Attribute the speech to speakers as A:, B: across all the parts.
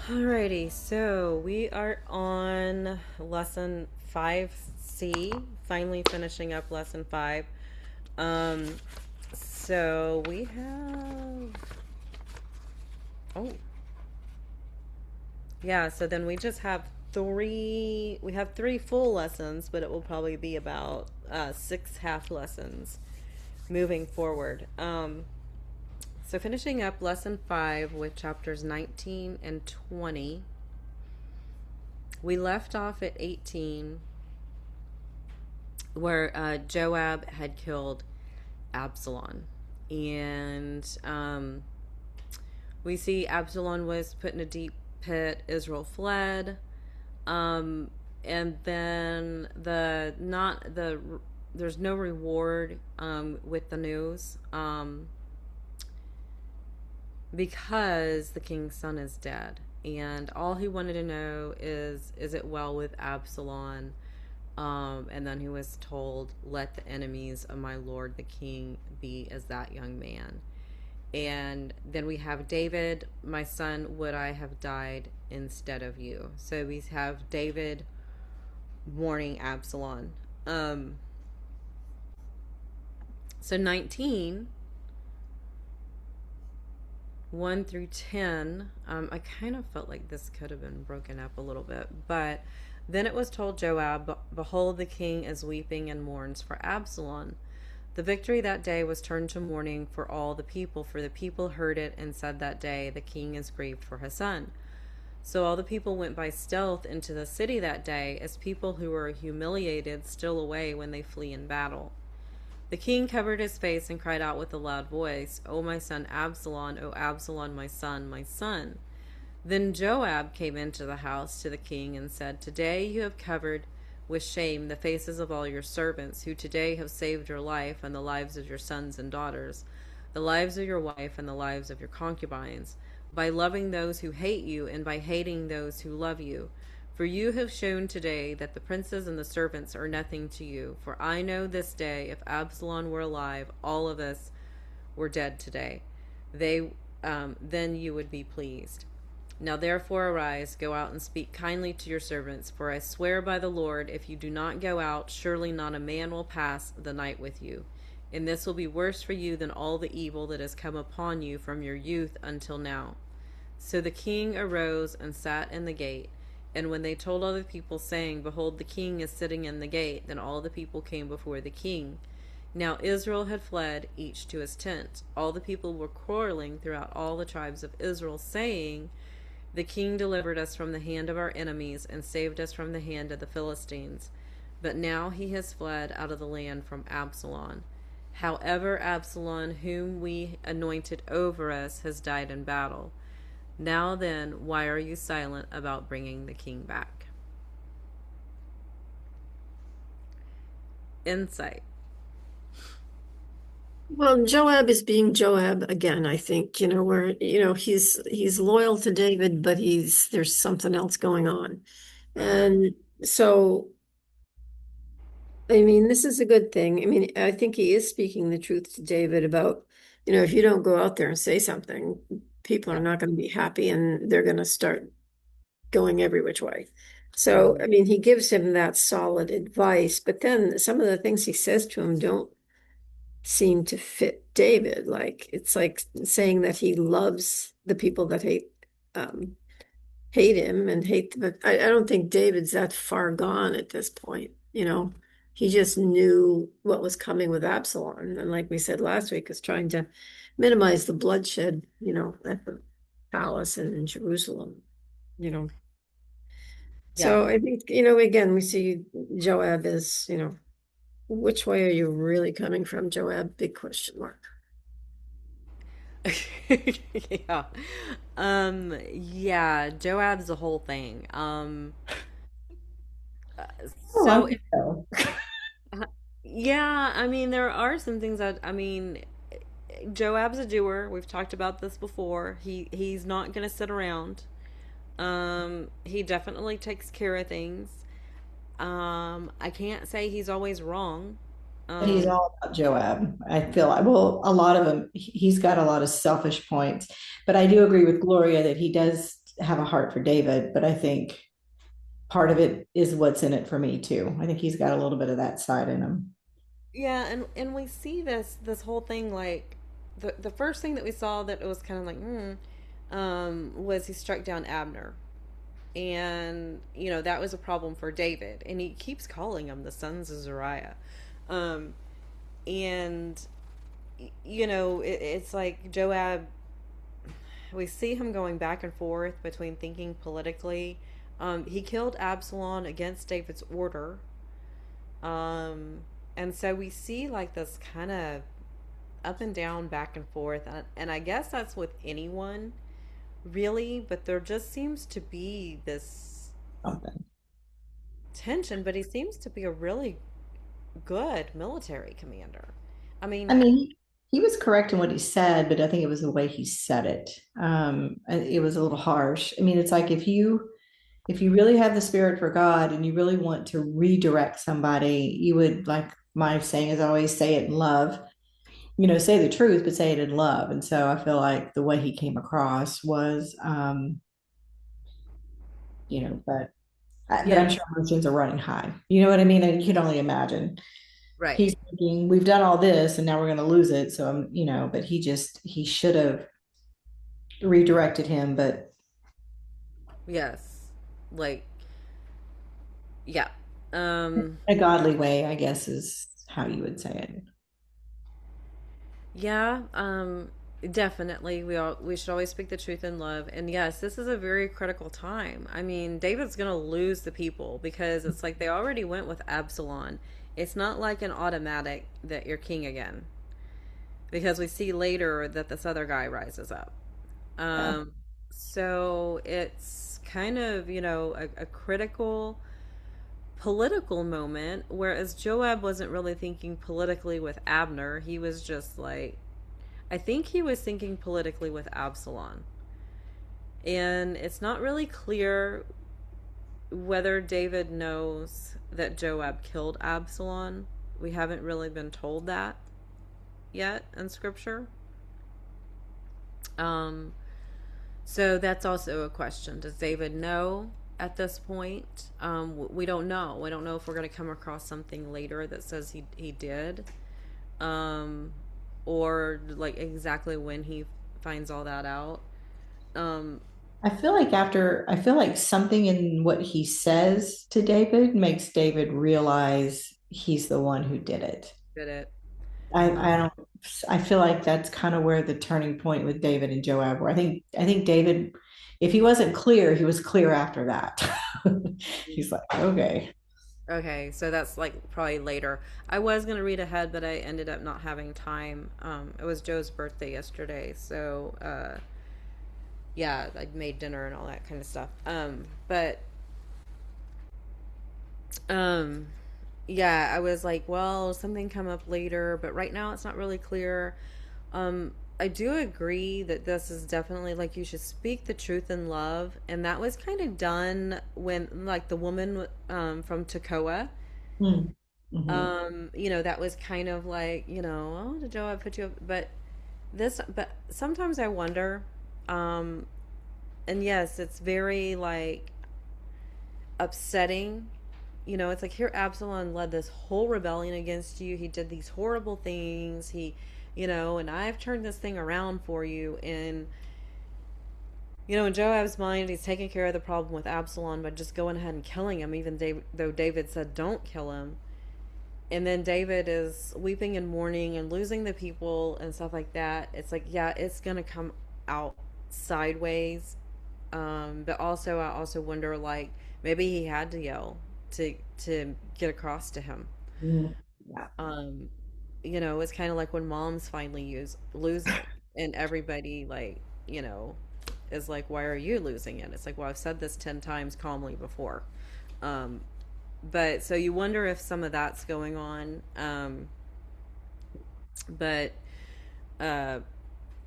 A: Alrighty, so we are on lesson 5C, finally finishing up lesson 5. Um, so we have, oh, yeah, so then we just have we have three full lessons, but it will probably be about six half lessons moving forward. So finishing up lesson 5 with chapters 19 and 20. We left off at 18 where Joab had killed Absalom. And we see Absalom was put in a deep pit. Israel fled. Um, and then there's no reward with the news because the king's son is dead. And all he wanted to know is it well with Absalom? And then he was told, let the enemies of my lord the king be as that young man. And then we have David, my son, would I have died instead of you? So we have David warning Absalom. So 19, 1 through 10, I kind of felt like this could have been broken up a little bit, but then it was told Joab, behold, the king is weeping and mourns for Absalom. The victory that day was turned to mourning for all the people, for the people heard it and said that day, the king is grieved for his son. So all the people went by stealth into the city that day, as people who were humiliated steal away when they flee in battle. The king covered his face and cried out with a loud voice, O my son Absalom, O Absalom, my son, my son. Then Joab came into the house to the king and said, today you have covered with shame the faces of all your servants, who today have saved your life and the lives of your sons and daughters, the lives of your wife and the lives of your concubines, by loving those who hate you and by hating those who love you. For you have shown today that the princes and the servants are nothing to you. For I know this day, if Absalom were alive, all of us were dead today. Then you would be pleased. Now therefore arise, go out and speak kindly to your servants, for I swear by the Lord, if you do not go out, surely not a man will pass the night with you. And this will be worse for you than all the evil that has come upon you from your youth until now. So the king arose and sat in the gate. And when they told all the people, saying, behold, the king is sitting in the gate, then all the people came before the king. Now Israel had fled, each to his tent. All the people were quarreling throughout all the tribes of Israel, saying, the king delivered us from the hand of our enemies and saved us from the hand of the Philistines. But now he has fled out of the land from Absalom. However, Absalom, whom we anointed over us, has died in battle. Now then, why are you silent about bringing the king back? Insight.
B: Well, Joab is being Joab again, I think, where, he's loyal to David, but there's something else going on. And so, I mean, this is a good thing. I mean, I think he is speaking the truth to David about, if you don't go out there and say something, people are
A: Yeah.
B: not going to be happy and they're going to start going every which way. So,
A: Mm-hmm.
B: I mean, he gives him that solid advice, but then some of the things he says to him don't seem to fit David. Like it's like saying that he loves the people that um, hate him and hate, but I don't think David's that far gone at this point. He just knew what was coming with Absalom, and like we said last week, is trying to minimize the bloodshed. At the palace and in Jerusalem. You know,
A: Yeah.
B: so I think again we see Joab as which way are you really coming from, Joab? Big question mark.
A: Yeah. Yeah, Joab's the whole thing.
B: Oh, I
A: So
B: think so.
A: yeah, I mean there are some things that Joab's a doer. We've talked about this before. He's not going to sit around. He definitely takes care of things. I can't say he's always wrong.
C: He's
A: Um,
C: all about Joab. I feel like, well, a lot of them, he's got a lot of selfish points, but I do agree with Gloria that he does have a heart for David, but I think part of it is what's in it for me too. I think he's got a little bit of that side in him.
A: Yeah, and we see this whole thing like the first thing that we saw that it was kind of like was he struck down Abner. And that was a problem for David, and he keeps calling them the sons of Zariah. Um and it's like Joab, we see him going back and forth between thinking politically. He killed Absalom against David's order. Um, and so we see like this kind of up and down, back and forth. And I guess that's with anyone, really, but there just seems to be this
C: Something.
A: tension, but he seems to be a really good military commander. I
C: I
A: mean,
C: mean, he was correct in what he said, but I think it was the way he said it. It was a little harsh. I mean, it's like if you really have the spirit for God and you really want to redirect somebody, you would, like my saying is always, say it in love. Say the truth, but say it in love. And so I feel like the way he came across was, but
A: yeah,
C: I'm sure emotions are running high. You know what I mean? And you can only imagine.
A: right.
C: He's thinking, we've done all this and now we're going to lose it. So but he should have redirected him, but
A: Yes. Like, yeah. Um,
C: a godly way, I guess, is how you would say it.
A: Yeah, definitely. We should always speak the truth in love. And yes, this is a very critical time. I mean, David's gonna lose the people because it's like they already went with Absalom. It's not like an automatic that you're king again. Because we see later that this other guy rises up.
C: Yeah.
A: Um, so it's kind of, a critical political moment, whereas Joab wasn't really thinking politically with Abner. He was just like, I think he was thinking politically with Absalom. And it's not really clear whether David knows that Joab killed Absalom. We haven't really been told that yet in scripture. Um, so that's also a question. Does David know at this point? We don't know. We don't know if we're going to come across something later that says he did. Um, or like exactly when he finds all that out. Um,
C: I feel like something in what he says to David makes David realize he's the one who did it.
A: did it.
C: I don't, I feel like that's kind of where the turning point with David and Joab were. I think David, if he wasn't clear, he was clear after that. He's like, okay.
A: Okay, so that's like probably later. I was gonna read ahead, but I ended up not having time. It was Joe's birthday yesterday, so yeah, I made dinner and all that kind of stuff. But um, yeah, I was like, well, something come up later, but right now it's not really clear. I do agree that this is definitely like you should speak the truth in love, and that was kind of done when like the woman from Tekoa.
C: Mm. Mhm.
A: That was kind of like, oh, did Joab put you up? But sometimes I wonder, um, and yes, it's very like upsetting. It's like here Absalom led this whole rebellion against you. He did these horrible things. And I've turned this thing around for you. And, in Joab's mind, he's taking care of the problem with Absalom by just going ahead and killing him, even though David said don't kill him. And then David is weeping and mourning and losing the people and stuff like that. It's like, yeah, it's going to come out sideways. But also, I also wonder, like, maybe he had to yell to get across to him.
C: Mm. Yeah.
A: Um, it's kind of like when moms finally lose it, and everybody like, is like, "Why are you losing it?" It's like, "Well, I've said this 10 times calmly before." Um, but so you wonder if some of that's going on. But uh,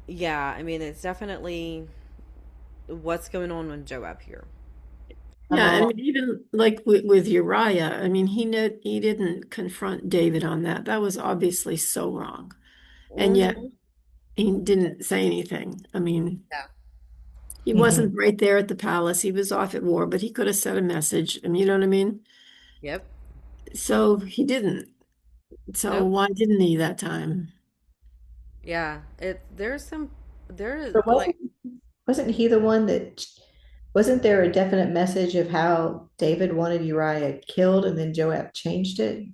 A: yeah, I mean, it's definitely what's going on with Joab here.
C: I'm
B: Yeah, I
C: all,
B: mean, even like with Uriah, I mean, he didn't confront David on that. That was obviously so wrong. And yet
A: Hmm.
B: he didn't say anything. I mean,
A: Yeah.
B: He wasn't right there at the palace. He was off at war, but he could have sent a message. And you know what I mean?
A: Yep.
B: So he didn't. So
A: Nope.
B: why didn't he that time?
A: Yeah. There is
C: But
A: like,
C: wasn't he the one that wasn't there a definite message of how David wanted Uriah killed and then Joab changed it?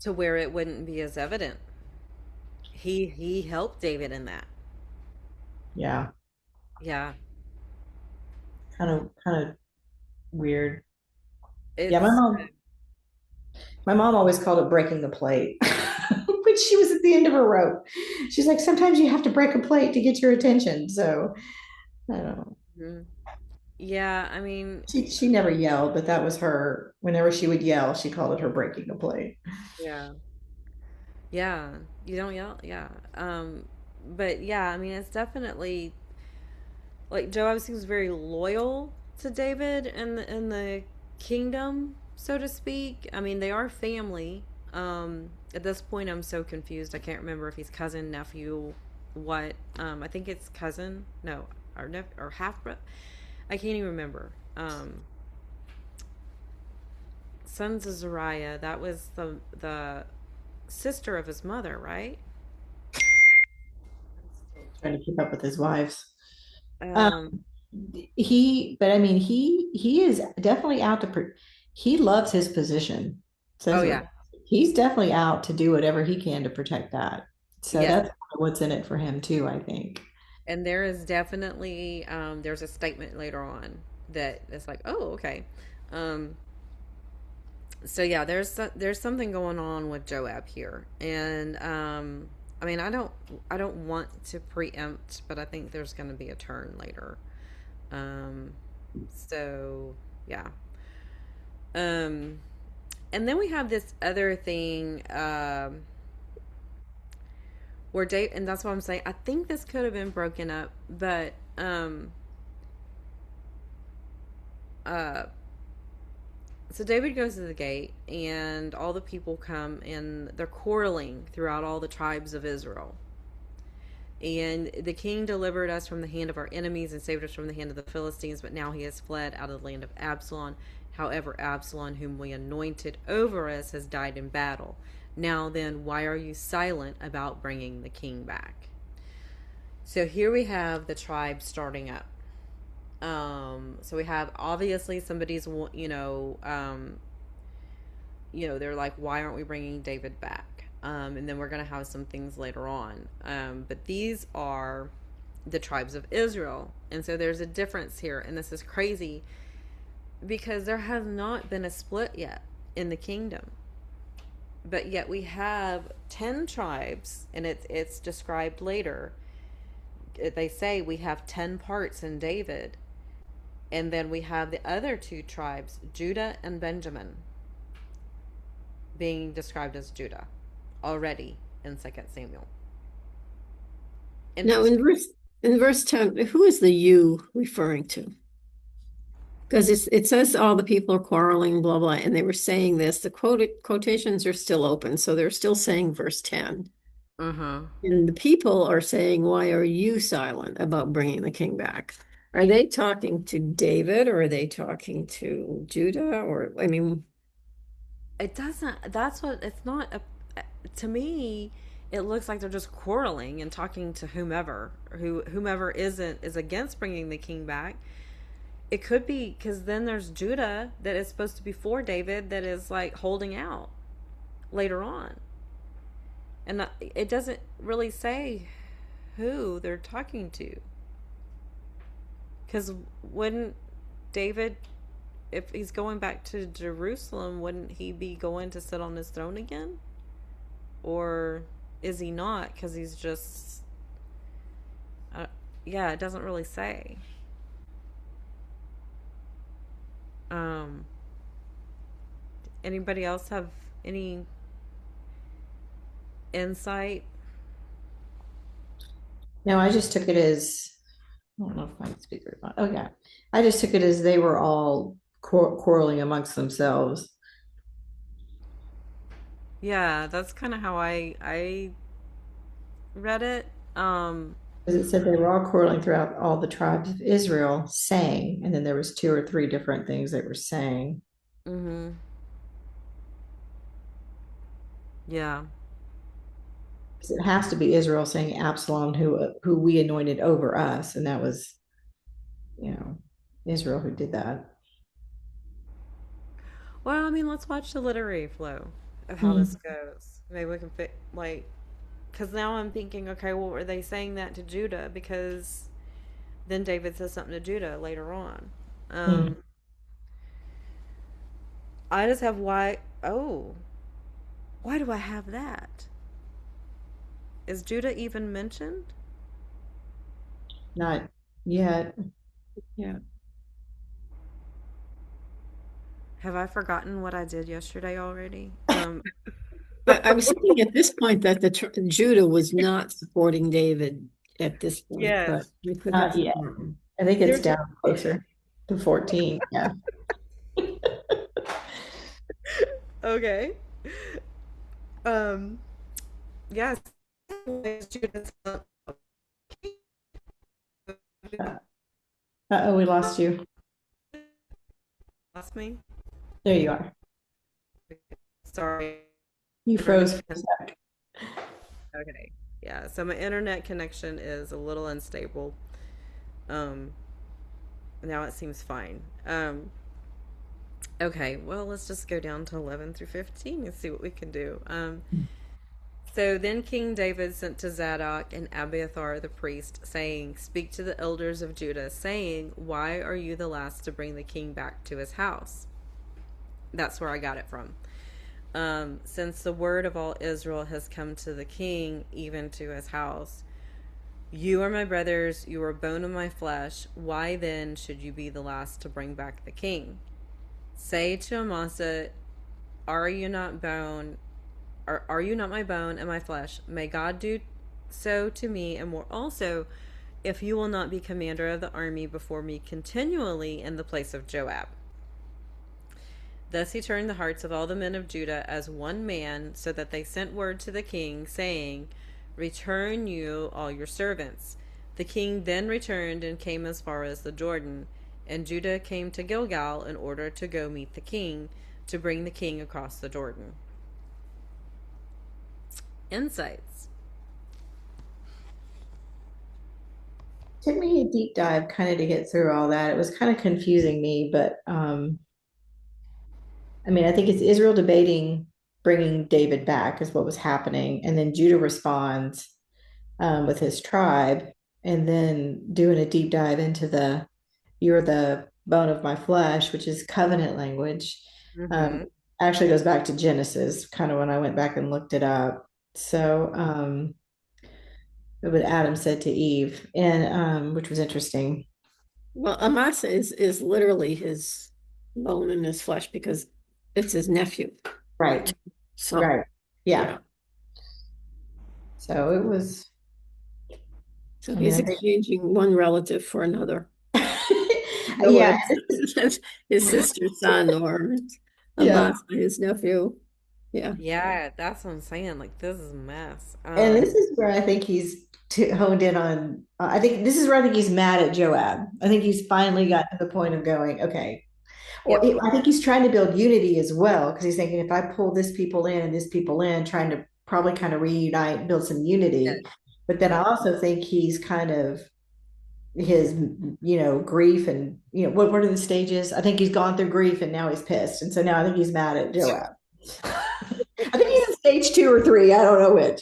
A: to where it wouldn't be as evident. He helped David in that.
C: Yeah,
A: Yeah.
C: kind of weird. Yeah,
A: It's
C: my mom always called it breaking the plate. When she was at the end of her rope. She's like, sometimes you have to break a plate to get your attention. So I don't know.
A: mhm. Yeah, I mean,
C: She never yelled, but that was her. Whenever she would yell, she called it her breaking a plate.
A: yeah. Yeah. You don't yell. Yeah. But yeah, I mean, it's definitely like Joab seems very loyal to David and the kingdom, so to speak. I mean, they are family. At this point, I'm so confused. I can't remember if he's cousin, nephew, what. I think it's cousin. No, or half brother. I can't even remember. Sons of Zariah. That was the sister of his mother, right?
C: Trying to keep up with his wives. Um,
A: Um.
C: but I mean, he is definitely out to. He loves his position.
A: Oh
C: Says it.
A: yeah.
C: He's definitely out to do whatever he can to protect that. So
A: Yes.
C: that's what's in it for him too, I think.
A: And there is definitely there's a statement later on that it's like, oh, okay. Um, so yeah, there's something going on with Joab here, and I mean, I don't want to preempt, but I think there's going to be a turn later. Um, so yeah. Um, and then we have this other thing where Dave, and that's what I'm saying. I think this could have been broken up, but uh so David goes to the gate, and all the people come, and they're quarreling throughout all the tribes of Israel. And the king delivered us from the hand of our enemies and saved us from the hand of the Philistines, but now he has fled out of the land of Absalom. However, Absalom, whom we anointed over us, has died in battle. Now then, why are you silent about bringing the king back? So here we have the tribe starting up. So we have obviously somebody's, they're like, why aren't we bringing David back? And then we're going to have some things later on. But these are the tribes of Israel. And so there's a difference here. And this is crazy because there has not been a split yet in the kingdom. But yet we have 10 tribes, and it's described later. They say we have 10 parts in David. And then we have the other two tribes, Judah and Benjamin, being described as Judah already in Second Samuel.
B: Now
A: Interesting.
B: in verse 10, who is the you referring to? Because it says all the people are quarreling, blah, blah, and they were saying this. The quotations are still open, so they're still saying verse 10.
A: Uh-huh.
B: And the people are saying, why are you silent about bringing the king back? Are they talking to David or are they talking to Judah? Or, I mean,
A: It doesn't, that's what, it's not to me, it looks like they're just quarreling and talking to whomever is against bringing the king back. It could be because then there's Judah that is supposed to be for David that is like holding out later on. And it doesn't really say who they're talking to. Because wouldn't David, if he's going back to Jerusalem, wouldn't he be going to sit on his throne again? Or is he not? Because he's just, uh, yeah, it doesn't really say. Um, Anybody else have any insight?
C: No, I just took it as I don't know if my speaker. Oh yeah, I just took it as they were all quarreling amongst themselves.
A: Yeah, that's kind of how I read it.
C: Because it said they were all quarreling throughout all the tribes of Israel, saying, and then there was two or three different things they were saying.
A: Mm-hmm. Yeah.
C: It has to be Israel saying Absalom, who we anointed over us, and that was, you know, Israel who did that.
A: Well, I mean, let's watch the literary flow of how this
C: Mm.
A: goes. Maybe we can fit, like, because now I'm thinking, okay, well, were they saying that to Judah? Because then David says something to Judah later on.
C: Mm.
A: Um, I just have why. Oh, why do I have that? Is Judah even mentioned?
C: Not yet.
B: Yeah.
A: Have I forgotten what I did yesterday already?
B: I was thinking at this point that Judah was not supporting David at this point, but
A: Yes.
B: we could have
C: Not yet.
B: forgotten.
C: I think it's
A: There's
C: down closer to 14. Yeah.
A: okay. Um. Yes. Judah's
C: Uh-oh, we lost you.
A: lost me.
C: There you are.
A: Sorry.
C: You
A: Internet
C: froze for a
A: con-
C: sec.
A: Okay. Yeah. So my internet connection is a little unstable. Um. Now it seems fine. Okay. Well, let's just go down to 11 through 15 and see what we can do. So then King David sent to Zadok and Abiathar the priest, saying, "Speak to the elders of Judah, saying, why are you the last to bring the king back to his house?" That's where I got it from. Since the word of all Israel has come to the king, even to his house, you are my brothers, you are bone of my flesh. Why then should you be the last to bring back the king? Say to Amasa, are you not bone? Are you not my bone and my flesh? May God do so to me and more also, if you will not be commander of the army before me continually in the place of Joab. Thus he turned the hearts of all the men of Judah as one man, so that they sent word to the king, saying, return you all your servants. The king then returned and came as far as the Jordan, and Judah came to Gilgal in order to go meet the king, to bring the king across the Jordan. Insights.
C: Took me a deep dive kind of to get through all that. It was kind of confusing me, but I mean, I think it's Israel debating bringing David back is what was happening, and then Judah responds with his tribe, and then doing a deep dive into the "you're the bone of my flesh," which is covenant language. Um,
A: Mm-hmm.
C: actually goes back to Genesis, kind of when I went back and looked it up. So what Adam said to Eve, and which was interesting.
B: Well, Amasa is literally his bone in his flesh because it's his nephew.
C: Right,
B: So,
C: right, yeah.
B: yeah.
C: So it was.
B: So
C: I mean,
B: he's
C: I think,
B: exchanging one relative for another.
C: yeah,
B: Joab, his sister's son, or
C: yeah.
B: Amasa, his nephew. Yeah.
A: Yeah, that's what I'm saying. Like, this is a mess.
C: And this is where I think he's honed in on. I think this is where I think he's mad at Joab. I think he's finally got to the point of going, okay. Or
A: Yep.
C: I think he's trying to build unity as well because he's thinking if I pull this people in and this people in, trying to probably kind of reunite, build some unity. But then I
A: Yep.
C: also think he's kind of his, grief and what are the stages? I think he's gone through grief and now he's pissed, and so now I think he's mad at Joab. I think he's in stage 2 or 3. I don't know which.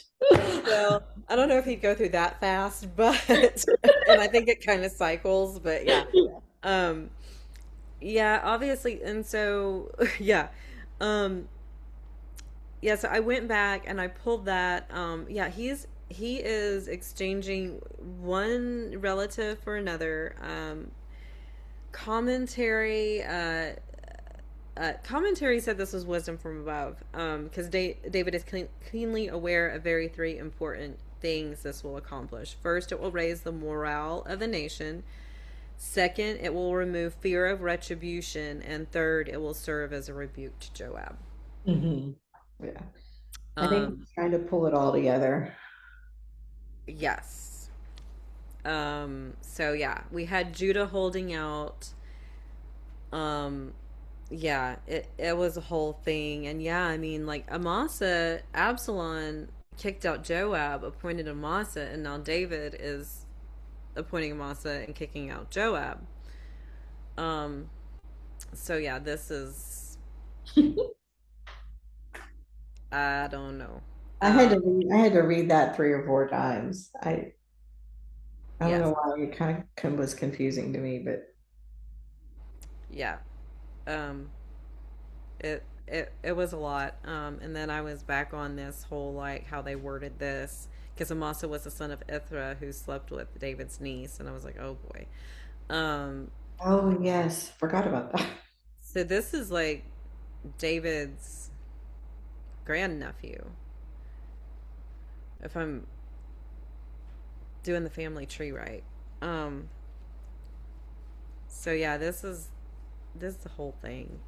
A: Well, I don't know if he'd go through that fast, but and I think it kind of cycles, but yeah. Um yeah, obviously, and so yeah. Um yeah, so I went back and I pulled that. Yeah, he is exchanging one relative for another. Commentary commentary said this was wisdom from above, because David is keenly aware of very three important things this will accomplish. First, it will raise the morale of the nation. Second, it will remove fear of retribution. And third, it will serve as a rebuke to Joab.
C: Mhm. Yeah. I think
A: Um,
C: he's trying to pull it all together.
A: yes. So yeah, we had Judah holding out. Um, yeah, it was a whole thing. And yeah, I mean, like Amasa, Absalom kicked out Joab, appointed Amasa, and now David is appointing Amasa and kicking out Joab. Um, so yeah, this is, I don't know. Um,
C: I had to read that 3 or 4 times. I don't
A: yes,
C: know why it kind of was confusing to me, but
A: yeah. Um, it was a lot. And then I was back on this whole like how they worded this because Amasa was the son of Ithra who slept with David's niece, and I was like, oh boy. Um,
C: oh yes, forgot about that.
A: so this is like David's grandnephew, if I'm doing the family tree right. Um, so yeah, this is the whole thing.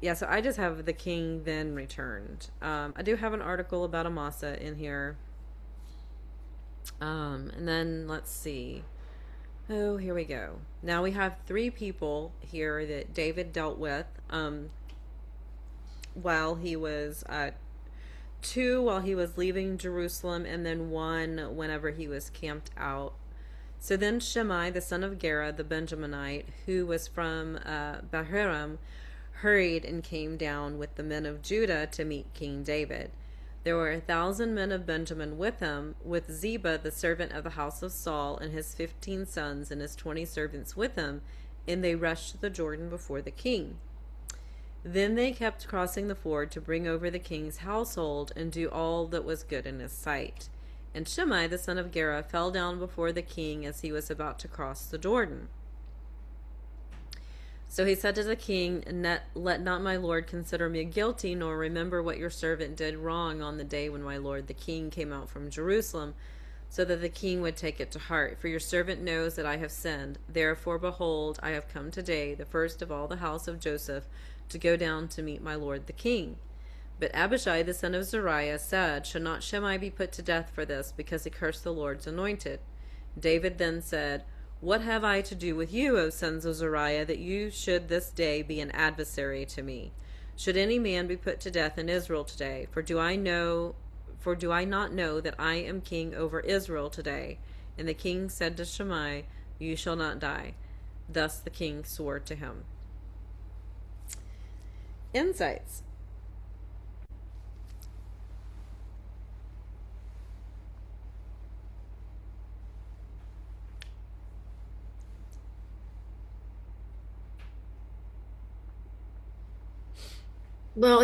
A: Yeah, so I just have the king then returned. I do have an article about Amasa in here. And then let's see. Oh, here we go. Now we have three people here that David dealt with while he was two while he was leaving Jerusalem, and then one whenever he was camped out. So then Shimei, the son of Gera, the Benjaminite, who was from Bahurim, hurried and came down with the men of Judah to meet King David. There were 1,000 men of Benjamin with him, with Ziba, the servant of the house of Saul, and his 15 sons and his 20 servants with him, and they rushed to the Jordan before the king. Then they kept crossing the ford to bring over the king's household and do all that was good in his sight. And Shimei, the son of Gera, fell down before the king as he was about to cross the Jordan. So he said to the king, let not my lord consider me guilty, nor remember what your servant did wrong on the day when my lord the king came out from Jerusalem, so that the king would take it to heart. For your servant knows that I have sinned. Therefore, behold, I have come today, the first of all the house of Joseph, to go down to meet my lord the king. But Abishai the son of Zeruiah said, should not Shimei be put to death for this, because he cursed the Lord's anointed? David then said, what have I to do with you, O sons of Zeruiah, that you should this day be an adversary to me? Should any man be put to death in Israel today? For do I not know that I am king over Israel today? And the king said to Shimei, you shall not die. Thus the king swore to him. Insights.
B: Well,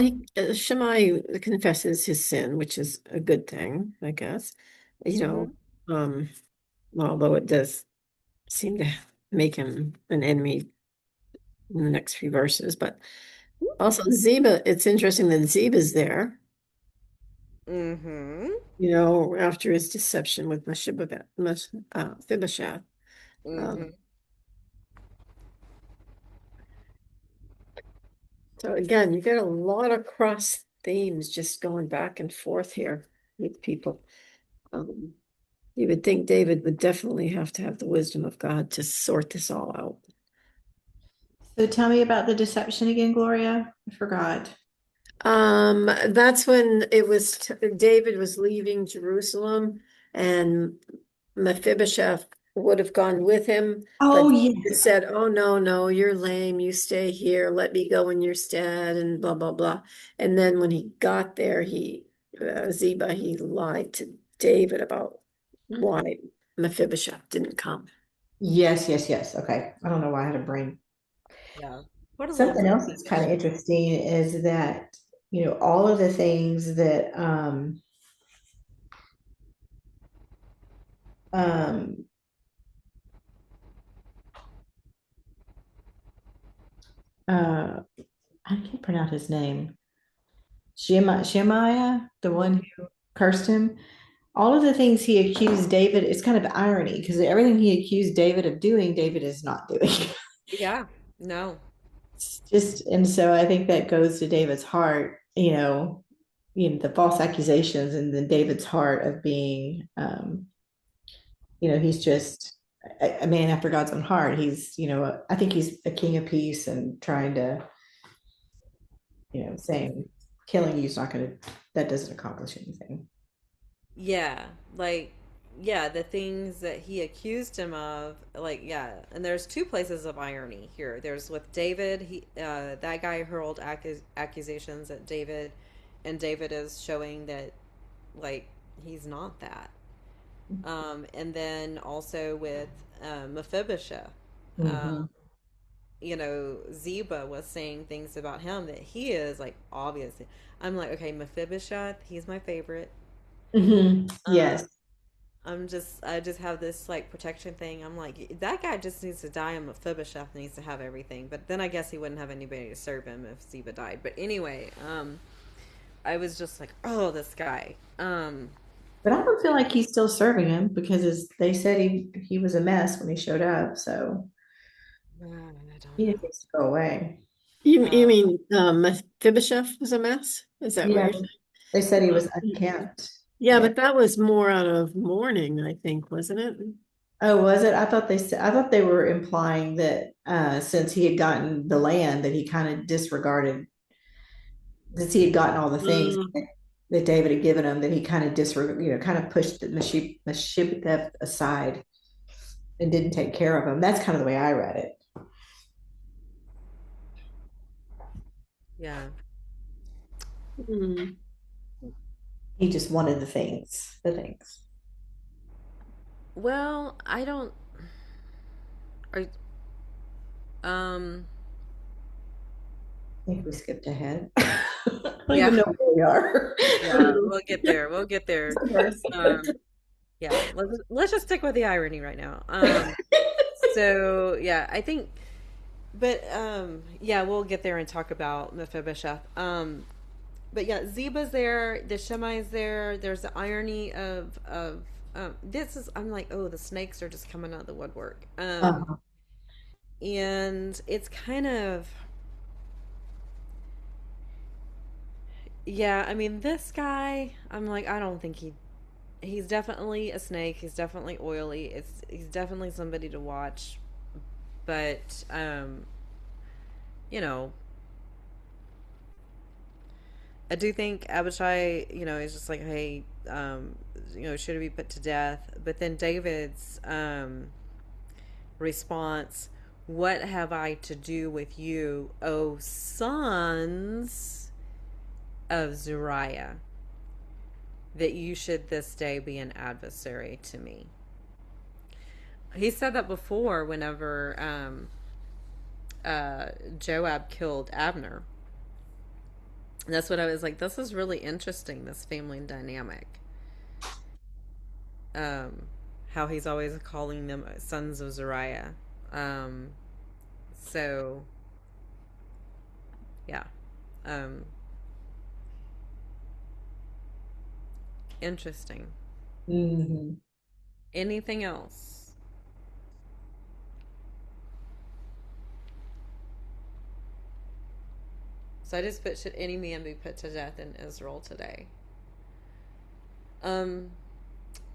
B: Shammai confesses his sin, which is a good thing, I guess. You know,
A: Mm-hmm.
B: um, although it does seem to make him an enemy in the next few verses. But also Ziba, it's interesting that Ziba's there,
A: Mm-hmm.
B: after his deception with Mephibosheth.
A: Mm-hmm.
B: Um, so again, you get a lot of cross themes just going back and forth here with people. Um, you would think David would definitely have to have the wisdom of God to sort this all out.
C: So tell me about the deception again, Gloria. I forgot.
B: That's when David was leaving Jerusalem, and Mephibosheth would have gone with him,
C: Oh
B: but
C: yes.
B: said, "Oh no, no, you're lame. You stay here. Let me go in your stead," and blah blah blah. And then when he got there, Ziba, he lied to David about why Mephibosheth didn't come.
C: Yes, yes, yes. Okay. I don't know why I had a brain.
A: Yeah. What a little
C: Something else that's kind of
A: confusion.
C: interesting is that, all of the things that um uh I can't pronounce his name. Shemaiah, the one who cursed him. All of the things he accused David, it's kind of irony because everything he accused David of doing, David is not doing.
A: Yeah. No.
C: Just and so I think that goes to David's heart, the false accusations, and then David's heart of being, he's just a man after God's own heart. He's, I think he's a king of peace and trying to, saying killing you is not going to, that doesn't accomplish anything.
A: Yeah, like, yeah, the things that he accused him of, like, yeah, and there's two places of irony here. There's with David, that guy hurled accusations at David, and David is showing that, like, he's not that. And then also with Mephibosheth, um,
C: Mhm.
A: Ziba was saying things about him that he is like obviously. I'm like, okay, Mephibosheth, he's my favorite.
C: Mhm.
A: Um,
C: Yes.
A: I just have this like protection thing. I'm like, that guy just needs to die, and Mephibosheth needs to have everything. But then I guess he wouldn't have anybody to serve him if Ziba died. But anyway, I was just like, oh, this guy.
C: But I don't feel like he's still serving him because they said he was a mess when he showed up. So
A: I don't
C: he
A: know.
C: needs to go away.
B: You
A: Uh,
B: mean Mephibosheth was a mess? Is that what
C: Yeah,
B: you're saying?
C: they said he was
B: Uh,
C: unkempt.
B: yeah,
C: Yeah.
B: but that was more out of mourning, I think, wasn't it?
C: Oh, was it? I thought they were implying that since he had gotten the land, that he kind of disregarded, since he had gotten all the things
B: Mm.
C: that David had given him, that he kind of kind of pushed the Meshibeth aside and didn't take care of him. That's kind of the way I read it.
A: yeah.
B: Mm.
C: He just wanted the things.
A: Well, I don't. Are um.
C: I think we skipped ahead. I don't
A: Yeah.
C: even know where we are.
A: Yeah. We'll get there. We'll get there.
B: Okay.
A: Um. Yeah. Let's just stick with the irony right now. So yeah, I think. But yeah, we'll get there and talk about Mephibosheth. But yeah, Zeba's there, the Shemai's there. There's the irony of this is. I'm like, oh, the snakes are just coming out of the woodwork.
C: Uh-huh.
A: And it's kind of, yeah. I mean, this guy. I'm like, I don't think he's definitely a snake. He's definitely oily. He's definitely somebody to watch. But you know, I do think Abishai, is just like, hey, should he be put to death? But then David's response, what have I to do with you, O sons of Zuriah, that you should this day be an adversary to me? He said that before whenever Joab killed Abner. And that's what I was like, this is really interesting, this family dynamic. Um, how he's always calling them sons of Zariah. Um, so, yeah. Um, Interesting.
C: Mhm.
A: Anything else? So I just put, should any man be put to death in Israel today? Um,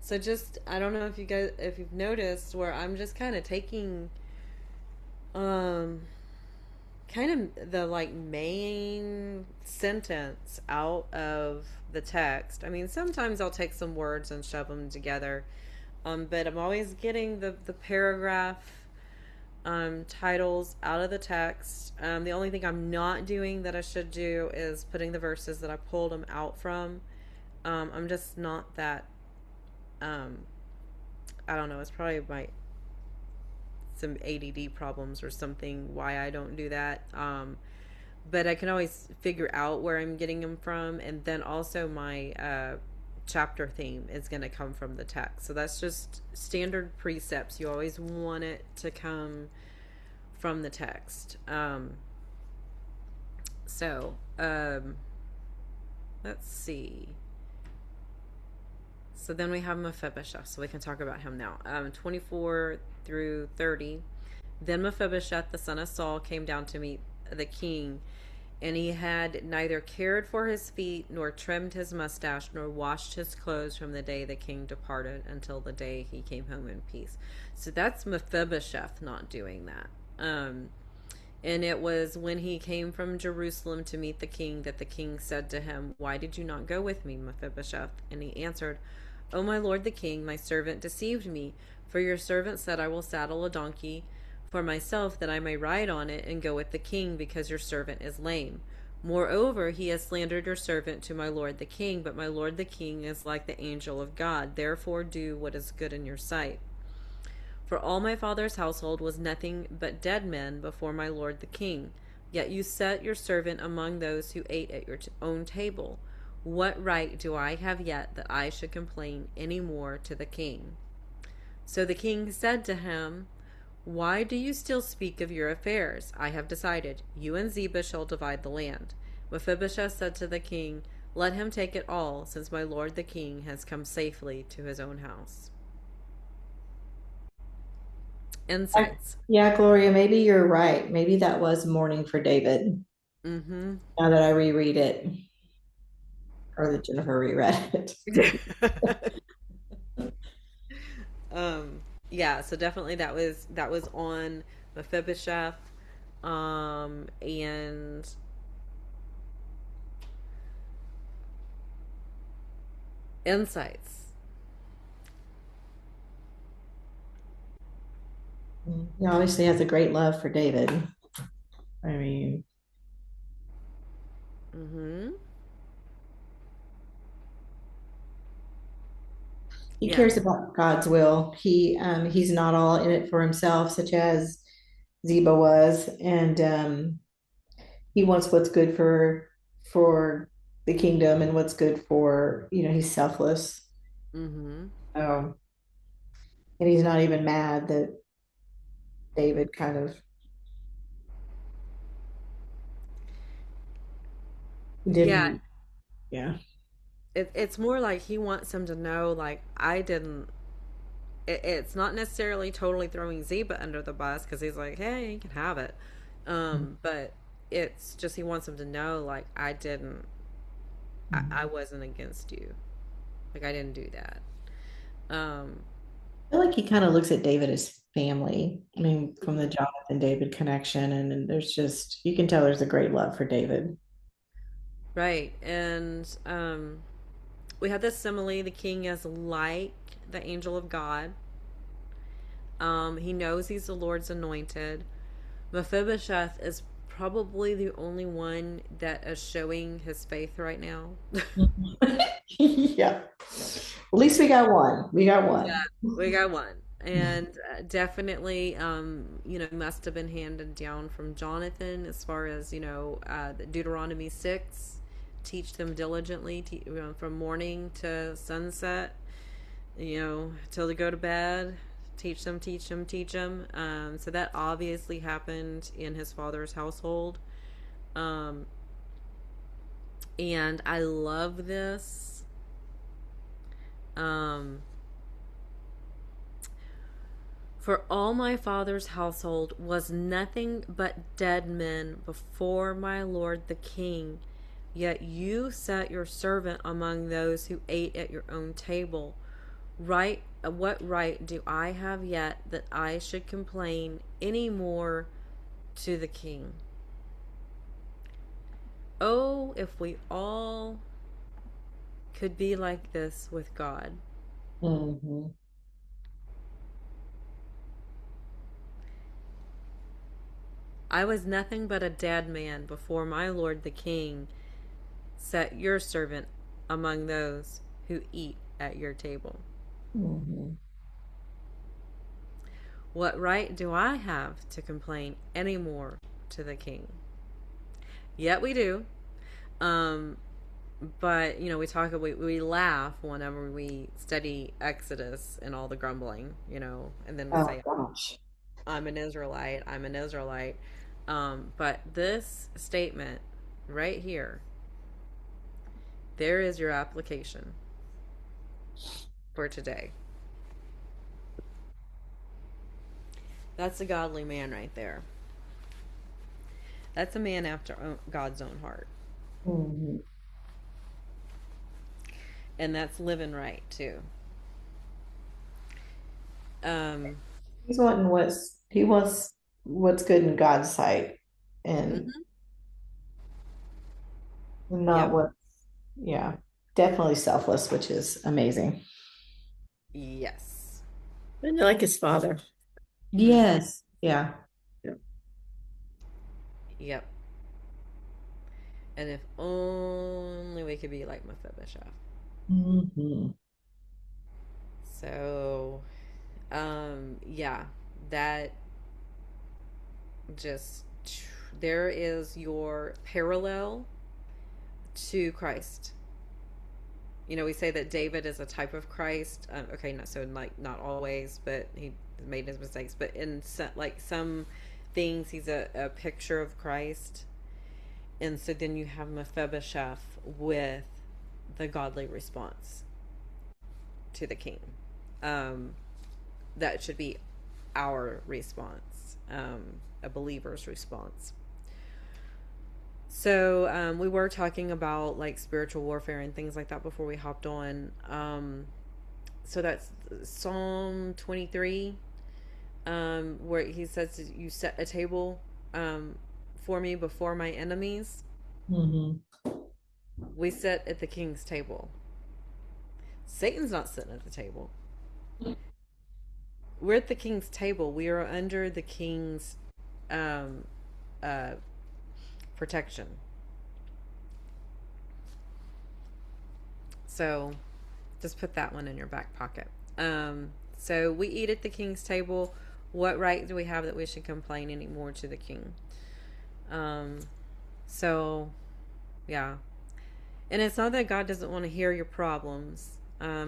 A: so just, I don't know if you guys, if you've noticed where I'm just kind of taking, um, kind of the like main sentence out of the text. I mean, sometimes I'll take some words and shove them together, but I'm always getting the paragraph titles out of the text. The only thing I'm not doing that I should do is putting the verses that I pulled them out from. I'm just not that. Um, I don't know. It's probably my some ADD problems or something why I don't do that. But I can always figure out where I'm getting them from, and then also my chapter theme is going to come from the text. So that's just standard precepts. You always want it to come from the text. So let's see. So then we have Mephibosheth, so we can talk about him now. 24 through 30. Then Mephibosheth, the son of Saul, came down to meet the king, And he had neither cared for his feet, nor trimmed his mustache, nor washed his clothes from the day the king departed until the day he came home in peace. So that's Mephibosheth not doing that. And it was when he came from Jerusalem to meet the king that the king said to him, "Why did you not go with me, Mephibosheth?" And he answered, "O my lord the king, my servant deceived me. For your servant said, I will saddle a donkey for myself, that I may ride on it and go with the king, because your servant is lame. Moreover, he has slandered your servant to my lord the king, but my lord the king is like the angel of God. Therefore do what is good in your sight. For all my father's household was nothing but dead men before my lord the king. Yet you set your servant among those who ate at your own table. What right do I have yet that I should complain any more to the king?" So the king said to him, "Why do you still speak of your affairs? I have decided. You and Ziba shall divide the land." Mephibosheth said to the king, "Let him take it all, since my lord the king has come safely to his own house." Insights.
C: Yeah, Gloria, maybe you're right. Maybe that was mourning for David.
A: Mm-hmm.
C: Now that I reread it, or that Jennifer reread it.
A: um, yeah, so definitely that was on Mephibosheth. And insights.
C: He obviously has a great love for David. I mean,
A: Mm-hmm.
C: he cares
A: Yes.
C: about God's will. He's not all in it for himself, such as Ziba was, and he wants what's good for the kingdom and what's good for, he's selfless.
A: Mm-hmm.
C: Oh, and he's not even mad that David kind of
A: Yeah,
C: didn't. Yeah.
A: it's more like he wants him to know, like, I didn't. It's not necessarily totally throwing Zeba under the bus, because he's like, hey, you can have it. But it's just he wants him to know, like, I didn't. I wasn't against you. Like, I didn't do that. Um,
C: I feel like he kind of looks at David as family. I mean, from the Jonathan David connection, and there's just you can tell there's a great love for David.
A: right. And we have this simile: the king is like the angel of God. He knows he's the Lord's anointed. Mephibosheth is probably the only one that is showing his faith right now.
C: Yeah. At least we got one. We got one.
A: Yeah, we got one. And definitely, must have been handed down from Jonathan, as far as, Deuteronomy 6, teach them diligently, from morning to sunset, till they go to bed. Teach them, teach them, teach them. So that obviously happened in his father's household. Um, and I love this. Um, For all my father's household was nothing but dead men before my lord the king. Yet you set your servant among those who ate at your own table. What right do I have yet that I should complain any more to the king? Oh, if we all could be like this with God.
C: Mhm.
A: I was nothing but a dead man before my lord the king. Set your servant among those who eat at your table.
C: Mhm.
A: What right do I have to complain any more to the king? Yet we do. Um, but we laugh whenever we study Exodus and all the grumbling, and then we
C: Oh
A: say,
C: gosh.
A: I'm an Israelite, I'm an Israelite. But this statement right here, there is your application for today. That's a godly man right there. That's a man after God's own heart.
C: Mhm.
A: And that's living right too. Um,
C: He wants what's good in God's sight and
A: mhm.
C: not
A: Yep.
C: what, yeah, definitely selfless, which is amazing.
A: Yes.
B: And like his father.
A: Mm.
C: Yes. Yeah.
B: Yeah.
A: Yep. And if only we could be like Mephibosheth.
C: Hmm.
A: So, yeah, that just, there is your parallel to Christ. You know, we say that David is a type of Christ. Okay, not so, like, not always, but he made his mistakes. But in like some things, he's a picture of Christ. And so then you have Mephibosheth with the godly response to the king. Um, that should be our response, a believer's response. So we were talking about like spiritual warfare and things like that before we hopped on. So that's Psalm 23, where he says, "You set a table for me before my enemies."
C: Hmm.
A: We sit at the king's table. Satan's not sitting at the table. We're at the king's table. We are under the king's um, uh, protection. So just put that one in your back pocket. So we eat at the king's table. What right do we have that we should complain anymore to the king? Um, so yeah, and it's not that God doesn't want to hear your problems.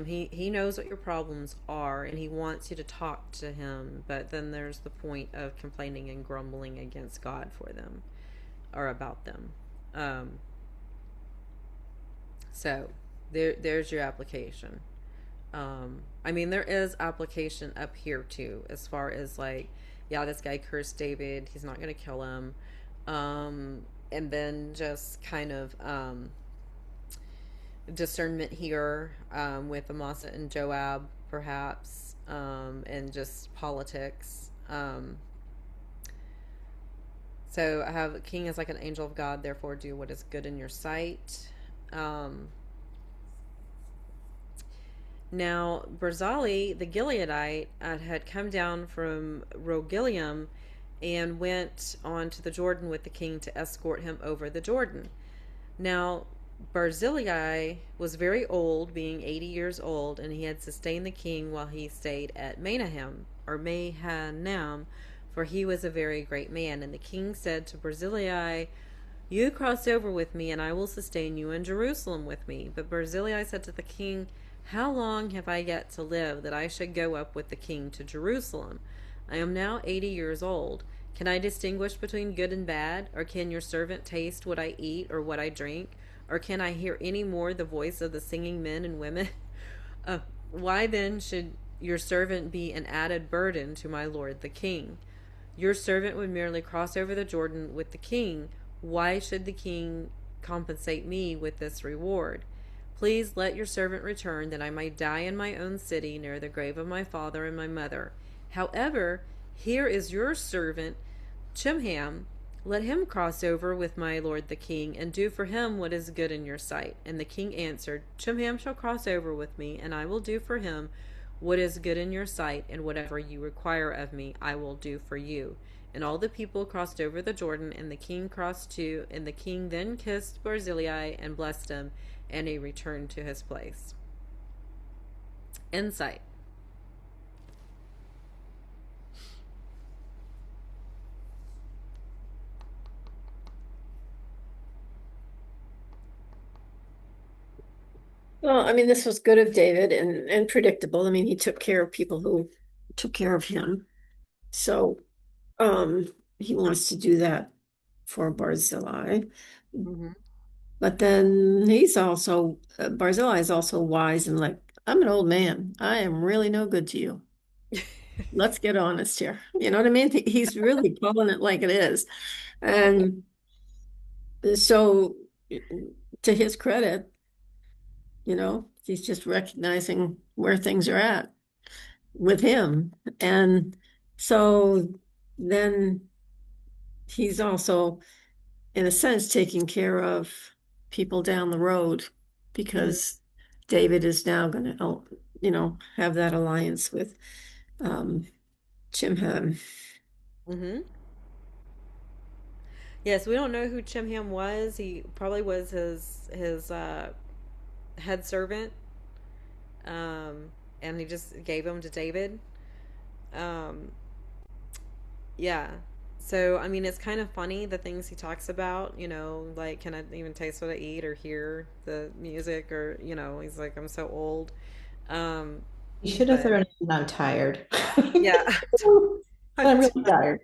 A: He knows what your problems are, and he wants you to talk to him. But then there's the point of complaining and grumbling against God for them or about them. Um, so there's your application. I mean, there is application up here too, as far as like, yeah, this guy cursed David. He's not going to kill him. And then just kind of discernment here with Amasa and Joab, perhaps, and just politics. So I have king as like an angel of God, therefore do what is good in your sight. Um, Now, Barzali, the Gileadite, had come down from Rogilim and went on to the Jordan with the king to escort him over the Jordan. Now, Barzillai was very old, being 80 years old, and he had sustained the king while he stayed at Mahanaim, for he was a very great man. And the king said to Barzillai, "You cross over with me, and I will sustain you in Jerusalem with me." But Barzillai said to the king, "How long have I yet to live that I should go up with the king to Jerusalem? I am now 80 years old. Can I distinguish between good and bad? Or can your servant taste what I eat or what I drink? Or can I hear any more the voice of the singing men and women? Uh, why then should your servant be an added burden to my lord the king? Your servant would merely cross over the Jordan with the king. Why should the king compensate me with this reward? Please let your servant return, that I may die in my own city, near the grave of my father and my mother. However, here is your servant Chimham. Let him cross over with my lord the king, and do for him what is good in your sight." And the king answered, "Chimham shall cross over with me, and I will do for him what is good in your sight, and whatever you require of me, I will do for you." And all the people crossed over the Jordan, and the king crossed too. And the king then kissed Barzillai and blessed him, and he returned to his place. Insight.
B: Well, I mean, this was good of David and predictable. I mean, he took care of people who took care of him. So um he wants to do that for Barzillai.
A: Mm-hmm.
B: But then he's also Barzillai is also wise and like, I'm an old man. I am really no good to you. Let's get honest here. You know what I mean? He's really calling it like it is. And So, to his credit, he's just recognizing where things are at with him. And so then he's also, in a sense, taking care of people down the road because David is now going to, have that alliance with um, Chimham.
A: Mm-hmm. Yes, we don't know who Chimham was. He probably was his head servant, um, and he just gave him to David. Um, yeah. So I mean, it's kind of funny the things he talks about. Like, can I even taste what I eat or hear the music, or he's like, I'm so old. Um,
C: You should have
A: but
C: thrown in, I'm tired.
A: yeah, I'm
C: I'm really tired.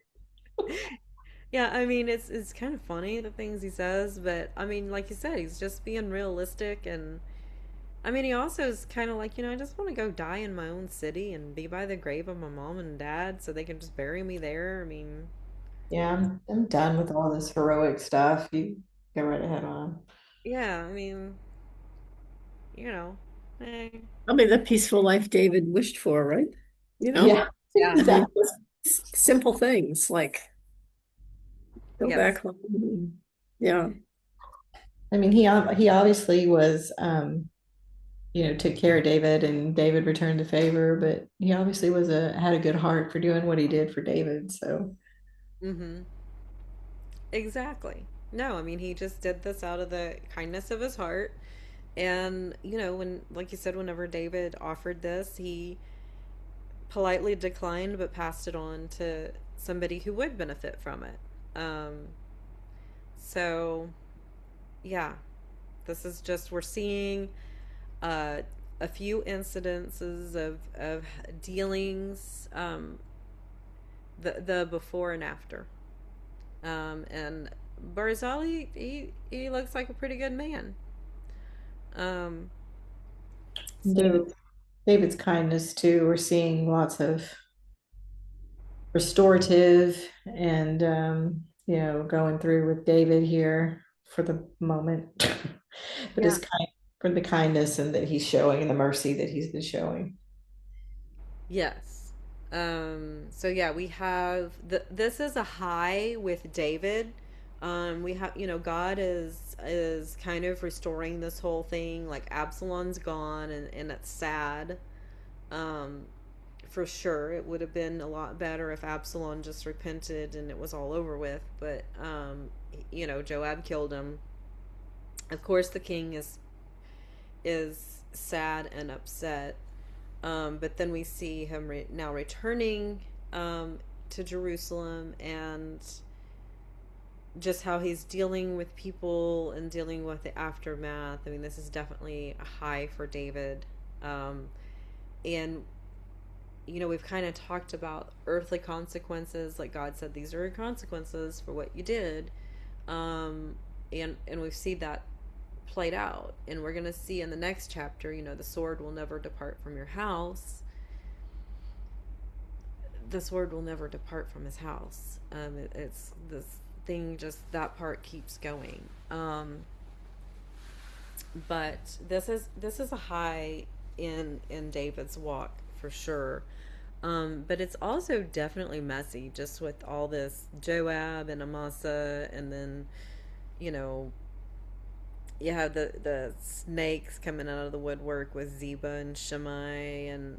A: Yeah, I mean it's kind of funny the things he says, but I mean, like you said, he's just being realistic, and I mean he also is kind of like, I just want to go die in my own city and be by the grave of my mom and dad so they can just bury me there. I mean,
C: Yeah, I'm done with all this heroic stuff. You go right ahead on.
A: yeah, I mean, you know, eh,
B: Probably the peaceful life David wished for, right? You know,
C: Yeah,
A: yeah,
B: I mean,
C: exactly.
B: just simple things like go
A: yes,
B: back home. Yeah.
C: I mean, he obviously was, took care of David, and David returned the favor. But he obviously had a good heart for doing what he did for David. So
A: mm-hmm, exactly. No, I mean he just did this out of the kindness of his heart, and when, like you said, whenever David offered this, he politely declined but passed it on to somebody who would benefit from it. Um, so, yeah, this is just, we're seeing uh, a few incidences of dealings, the before and after. And Barzali, he looks like a pretty good man. Um, so,
C: David's kindness too. We're seeing lots of restorative and going through with David here for the moment, but
A: yeah.
C: it's kind for the kindness and that he's showing and the mercy that he's been showing.
A: Yes. So yeah, we have this is a high with David. We have, God is kind of restoring this whole thing. Like Absalom's gone, and it's sad. Um, for sure, it would have been a lot better if Absalom just repented and it was all over with. But Joab killed him. Of course, the king is sad and upset. But then we see him now returning to Jerusalem, and just how he's dealing with people and dealing with the aftermath. I mean, this is definitely a high for David. Um, and, we've kind of talked about earthly consequences. Like God said, these are your consequences for what you did. Um, and we've seen that played out. And we're going to see in the next chapter, the sword will never depart from your house. The sword will never depart from his house. It's this thing, just that part keeps going. But this is a high in David's walk for sure. But it's also definitely messy, just with all this Joab and Amasa, and then you know you have the snakes coming out of the woodwork with Ziba and Shimei, and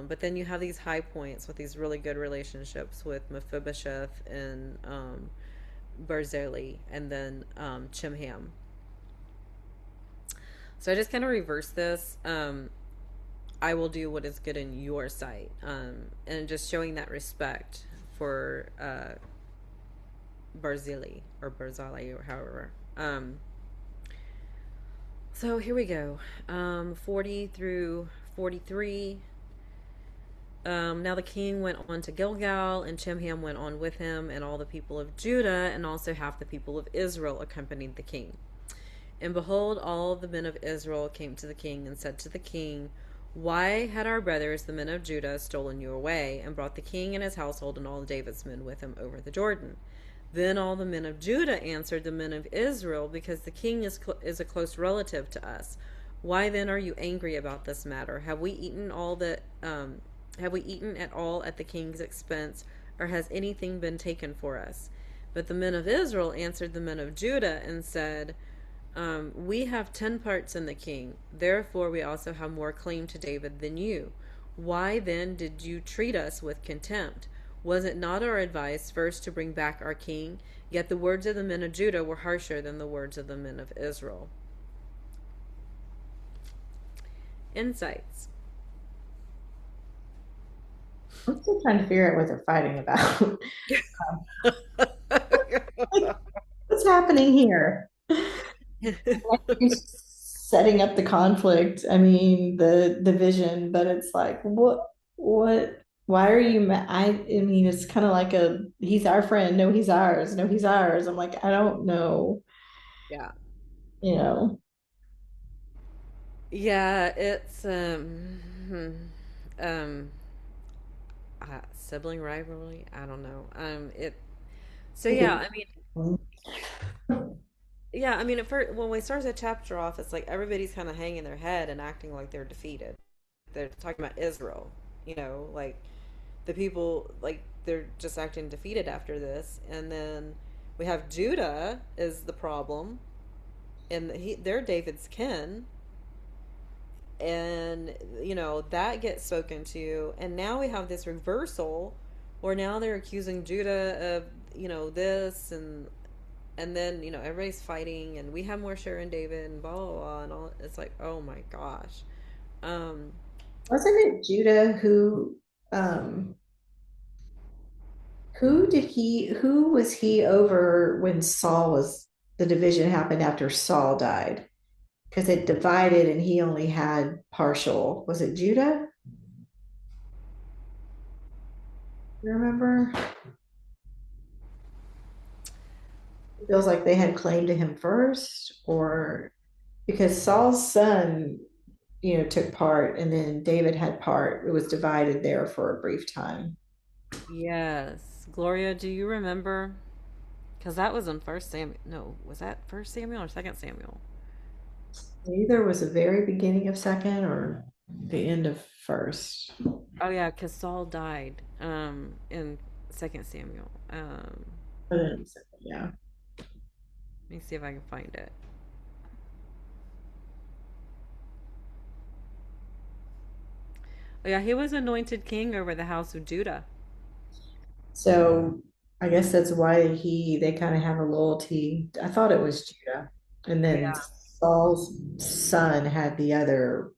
A: but then you have these high points with these really good relationships with Mephibosheth and Barzillai, and then Chimham. So I just kind of reverse this. I will do what is good in your sight, and just showing that respect for Barzillai or Barzillai or however. So here we go. 40 through 43. Now the king went on to Gilgal, and Chimham went on with him, and all the people of Judah, and also half the people of Israel accompanied the king. And behold, all the men of Israel came to the king and said to the king, why had our brothers, the men of Judah, stolen you away, and brought the king and his household and all David's men with him over the Jordan? Then all the men of Judah answered the men of Israel, because the king is a close relative to us. Why then are you angry about this matter? Have we eaten at all at the king's expense, or has anything been taken for us? But the men of Israel answered the men of Judah and said, we have 10 parts in the king. Therefore, we also have more claim to David than you. Why then did you treat us with contempt? Was it not our advice first to bring back our king? Yet the words of the men of Judah were harsher than the words of the men of Israel. Insights.
C: I'm still trying to figure out what they're fighting about. Like, what's happening here? Who's setting up the conflict? I mean, the division, but it's like, what, why are you mad? I mean, it's kind of like he's our friend. No, he's ours. No, he's ours. I'm like, I don't know,
A: Yeah.
C: you know.
A: Yeah, it's um sibling rivalry. I don't know. It. So yeah, I mean, yeah, I mean, at first, when we start the chapter off, it's like everybody's kind of hanging their head and acting like they're defeated. They're talking about Israel, like the people, like they're just acting defeated after this, and then we have Judah is the problem, and they're David's kin, and that gets spoken to, and now we have this reversal, where now they're accusing Judah of this and then everybody's fighting, and we have more share in David, and blah blah blah, and all. It's like, oh my gosh. um
C: Wasn't it Judah who was he over when the division happened after Saul died? Because it divided and he only had partial. Was it Judah? You remember? It feels like they had claim to him first, or because Saul's son, took part, and then David had part. It was divided there for a brief time.
A: yes, Gloria, do you remember? Because that was in First Samuel. No, was that First Samuel or Second Samuel?
C: Either was the very beginning of second or the end of first.
A: Oh yeah, because Saul died in Second Samuel.
C: Yeah.
A: Let me see if I can find it. Oh yeah, he was anointed king over the house of Judah.
C: So I guess that's why they kind of have a loyalty. I thought it was Judah. And then
A: Yeah.
C: Saul's son had the other.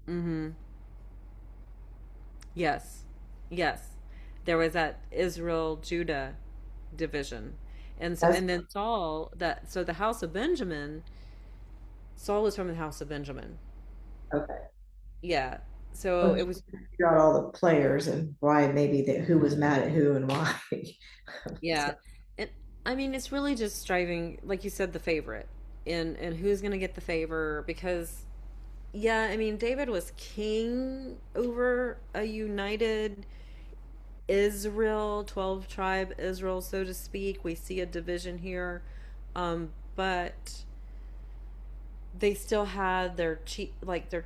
A: Mm-hmm. Yes. Yes. There was that Israel Judah division. And so
C: That's
A: and then the house of Benjamin, Saul was from the house of Benjamin.
C: okay.
A: Yeah. So
C: I'm
A: it was.
C: trying to figure out all the players and why maybe who was mad at who and why. So,
A: Yeah. And I mean, it's really just striving, like you said, the favorite, and who's going to get the favor, because yeah, I mean, David was king over a united Israel, 12 tribe Israel, so to speak. We see a division here. But they still had their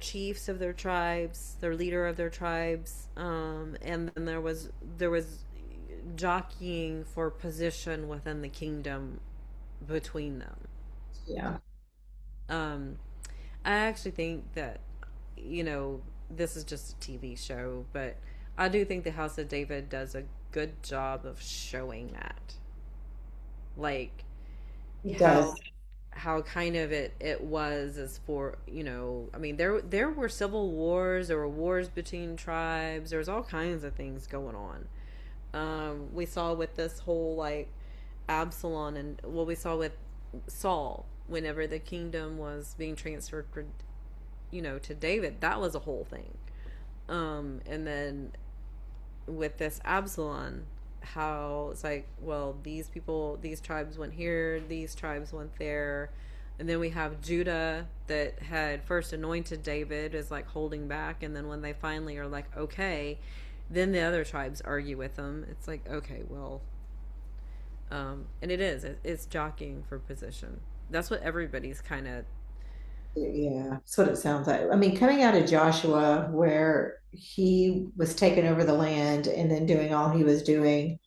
A: chiefs of their tribes, their leader of their tribes, and then there was jockeying for position within the kingdom between them.
C: yeah.
A: um I actually think that, you know this is just a TV show, but I do think the House of David does a good job of showing that, like
C: It
A: how
C: does.
A: kind of it was, as for, I mean, there were civil wars, there were wars between tribes, there was all kinds of things going on. We saw with this whole, like, Absalom, and what we saw with Saul whenever the kingdom was being transferred, to David. That was a whole thing. And then with this Absalom, how it's like, well, these tribes went here, these tribes went there. And then we have Judah that had first anointed David as like holding back, and then when they finally are like, okay, then the other tribes argue with them. It's like, okay, well, And it's jockeying for position. That's what everybody's kind of.
C: Yeah, that's what it sounds like. I mean, coming out of Joshua, where he was taking over the land and then doing all he was doing,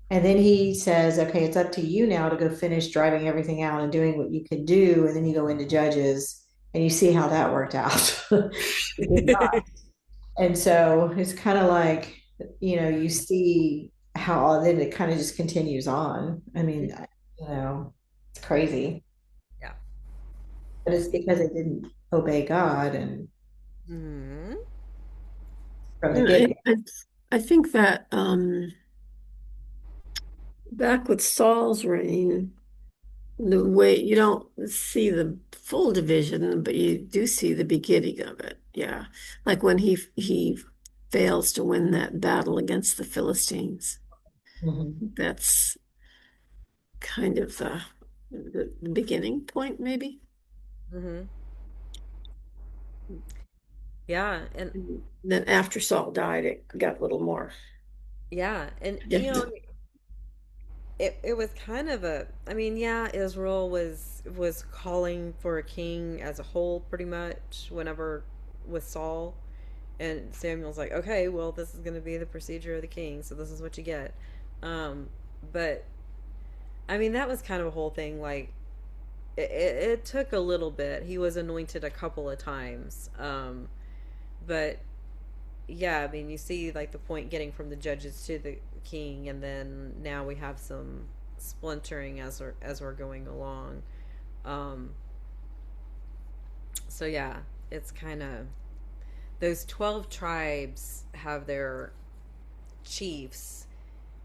C: and then he says, okay, it's up to you now to go finish driving everything out and doing what you could do. And then you go into Judges and you see how that worked out. It did not. And so it's kind of like, you see how then it kind of just continues on. I mean, it's crazy.
A: Yeah.
C: But it's because they didn't obey God and
A: Hmm.
C: from the
B: Yeah,
C: get-go.
B: I think that back with Saul's reign, the way you don't see the full division, but you do see the beginning of it. Yeah, like when he fails to win that battle against the Philistines.
C: Mhm.
B: That's kind of the beginning point, maybe.
A: Hmm. Yeah, and
B: And then after Saul died, it got a little more
A: yeah, and
B: different.
A: it was kind of a. I mean, yeah, Israel was calling for a king as a whole, pretty much. Whenever with Saul, and Samuel's like, okay, well, this is going to be the procedure of the king, so this is what you get. But I mean, that was kind of a whole thing. Like, it took a little bit. He was anointed a couple of times, but yeah, I mean, you see like the point getting from the judges to the king, and then now we have some splintering as we're going along. Um, so yeah, it's kind of those 12 tribes have their chiefs,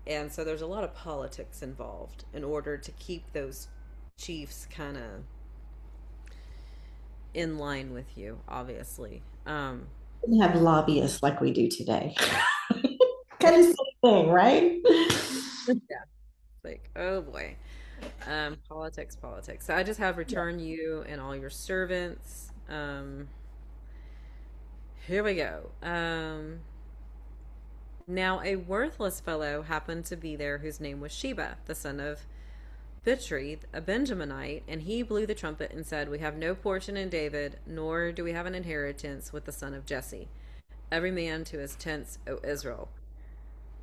A: and so there's a lot of politics involved in order to keep those chiefs kind of in line with you, obviously.
C: We have lobbyists like we do today. Kind of same thing, right?
A: Yeah, like, oh boy. Politics. So I just have return you and all your servants. Here we go. Now a worthless fellow happened to be there whose name was Sheba, the son of Bichri, a Benjaminite, and he blew the trumpet and said, we have no portion in David, nor do we have an inheritance with the son of Jesse. Every man to his tents, O Israel.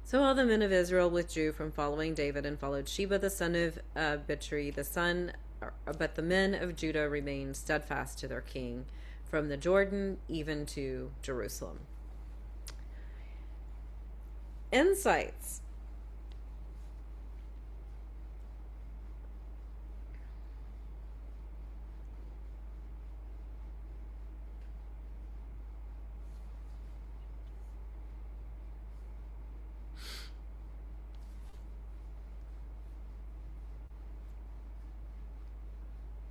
A: So all the men of Israel withdrew from following David and followed Sheba the son of Bichri, but the men of Judah remained steadfast to their king, from the Jordan even to Jerusalem. Insights.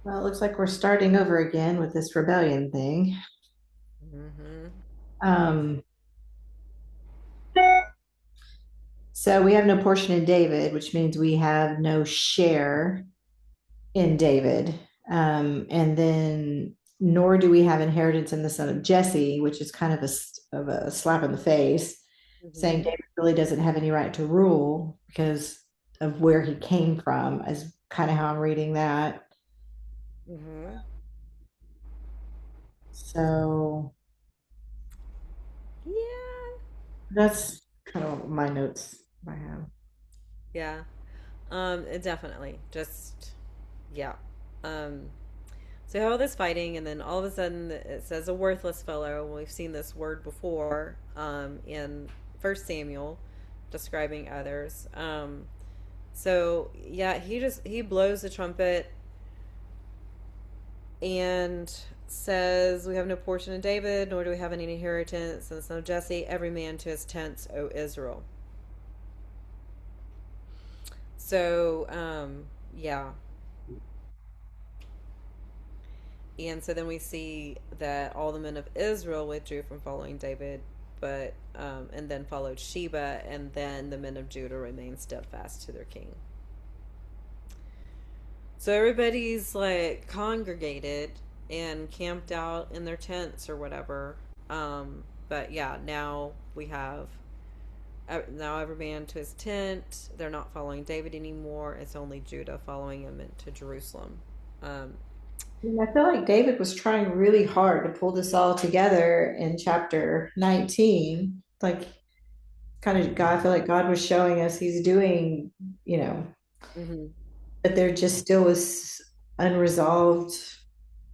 C: Well, it looks like we're starting over again with this rebellion thing.
A: Mm-hmm.
C: Um, so we have no portion in David, which means we have no share in David. And then nor do we have inheritance in the son of Jesse, which is kind of a slap in the face, saying
A: Mm-hmm.
C: David really doesn't have any right to rule because of where he came from, is kind of how I'm reading that.
A: Mm-hmm.
C: So
A: Yeah.
C: that's kind of my notes I have.
A: Yeah. It definitely just yeah. Um, so you have all this fighting, and then all of a sudden it says a worthless fellow. We've seen this word before in First Samuel, describing others. So yeah, he blows the trumpet and says, "We have no portion in David, nor do we have any inheritance in the son of Jesse. Every man to his tents, O Israel." So yeah, and so then we see that all the men of Israel withdrew from following David, but and then followed Sheba, and then the men of Judah remained steadfast to their king. So everybody's like congregated and camped out in their tents or whatever. But yeah, now we have now every man to his tent. They're not following David anymore. It's only Judah following him into Jerusalem. Um,
C: And I feel like David was trying really hard to pull this all together in chapter 19. Like, kind of, God, I feel like God was showing us he's doing, you know,
A: mhm.
C: but there just still was unresolved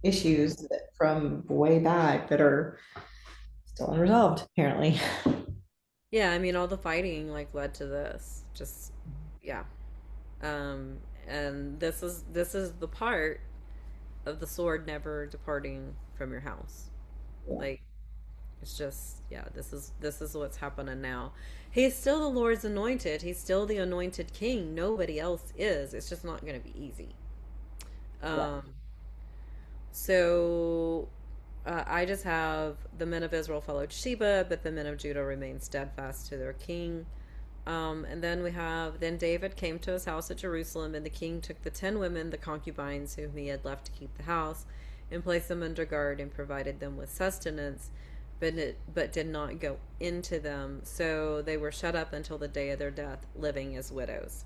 C: issues from way back that are still unresolved, apparently.
A: Yeah, I mean, all the fighting like led to this. Just yeah. Um, and this is the part of the sword never departing from your house. Like it's just yeah, this is what's happening now. He's still the Lord's anointed. He's still the anointed king. Nobody else is. It's just not going to be easy.
C: Yeah.
A: Um, so I just have the men of Israel followed Sheba, but the men of Judah remained steadfast to their king. And then we have, then David came to his house at Jerusalem, and the king took the 10 women, the concubines whom he had left to keep the house, and placed them under guard and provided them with sustenance, but did not go into them. So they were shut up until the day of their death, living as widows.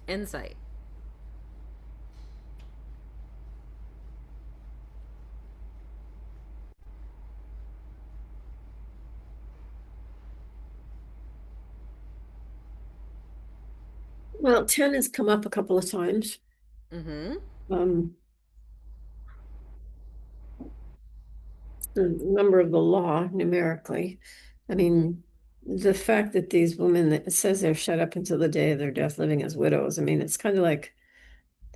A: Insight.
B: Well, 10 has come up a couple of times.
A: Mm-hmm.
B: Um, the number of the law numerically. I
A: Mm-hmm.
B: mean, the fact that these women, that it says they're shut up until the day of their death, living as widows. I mean, it's kind of like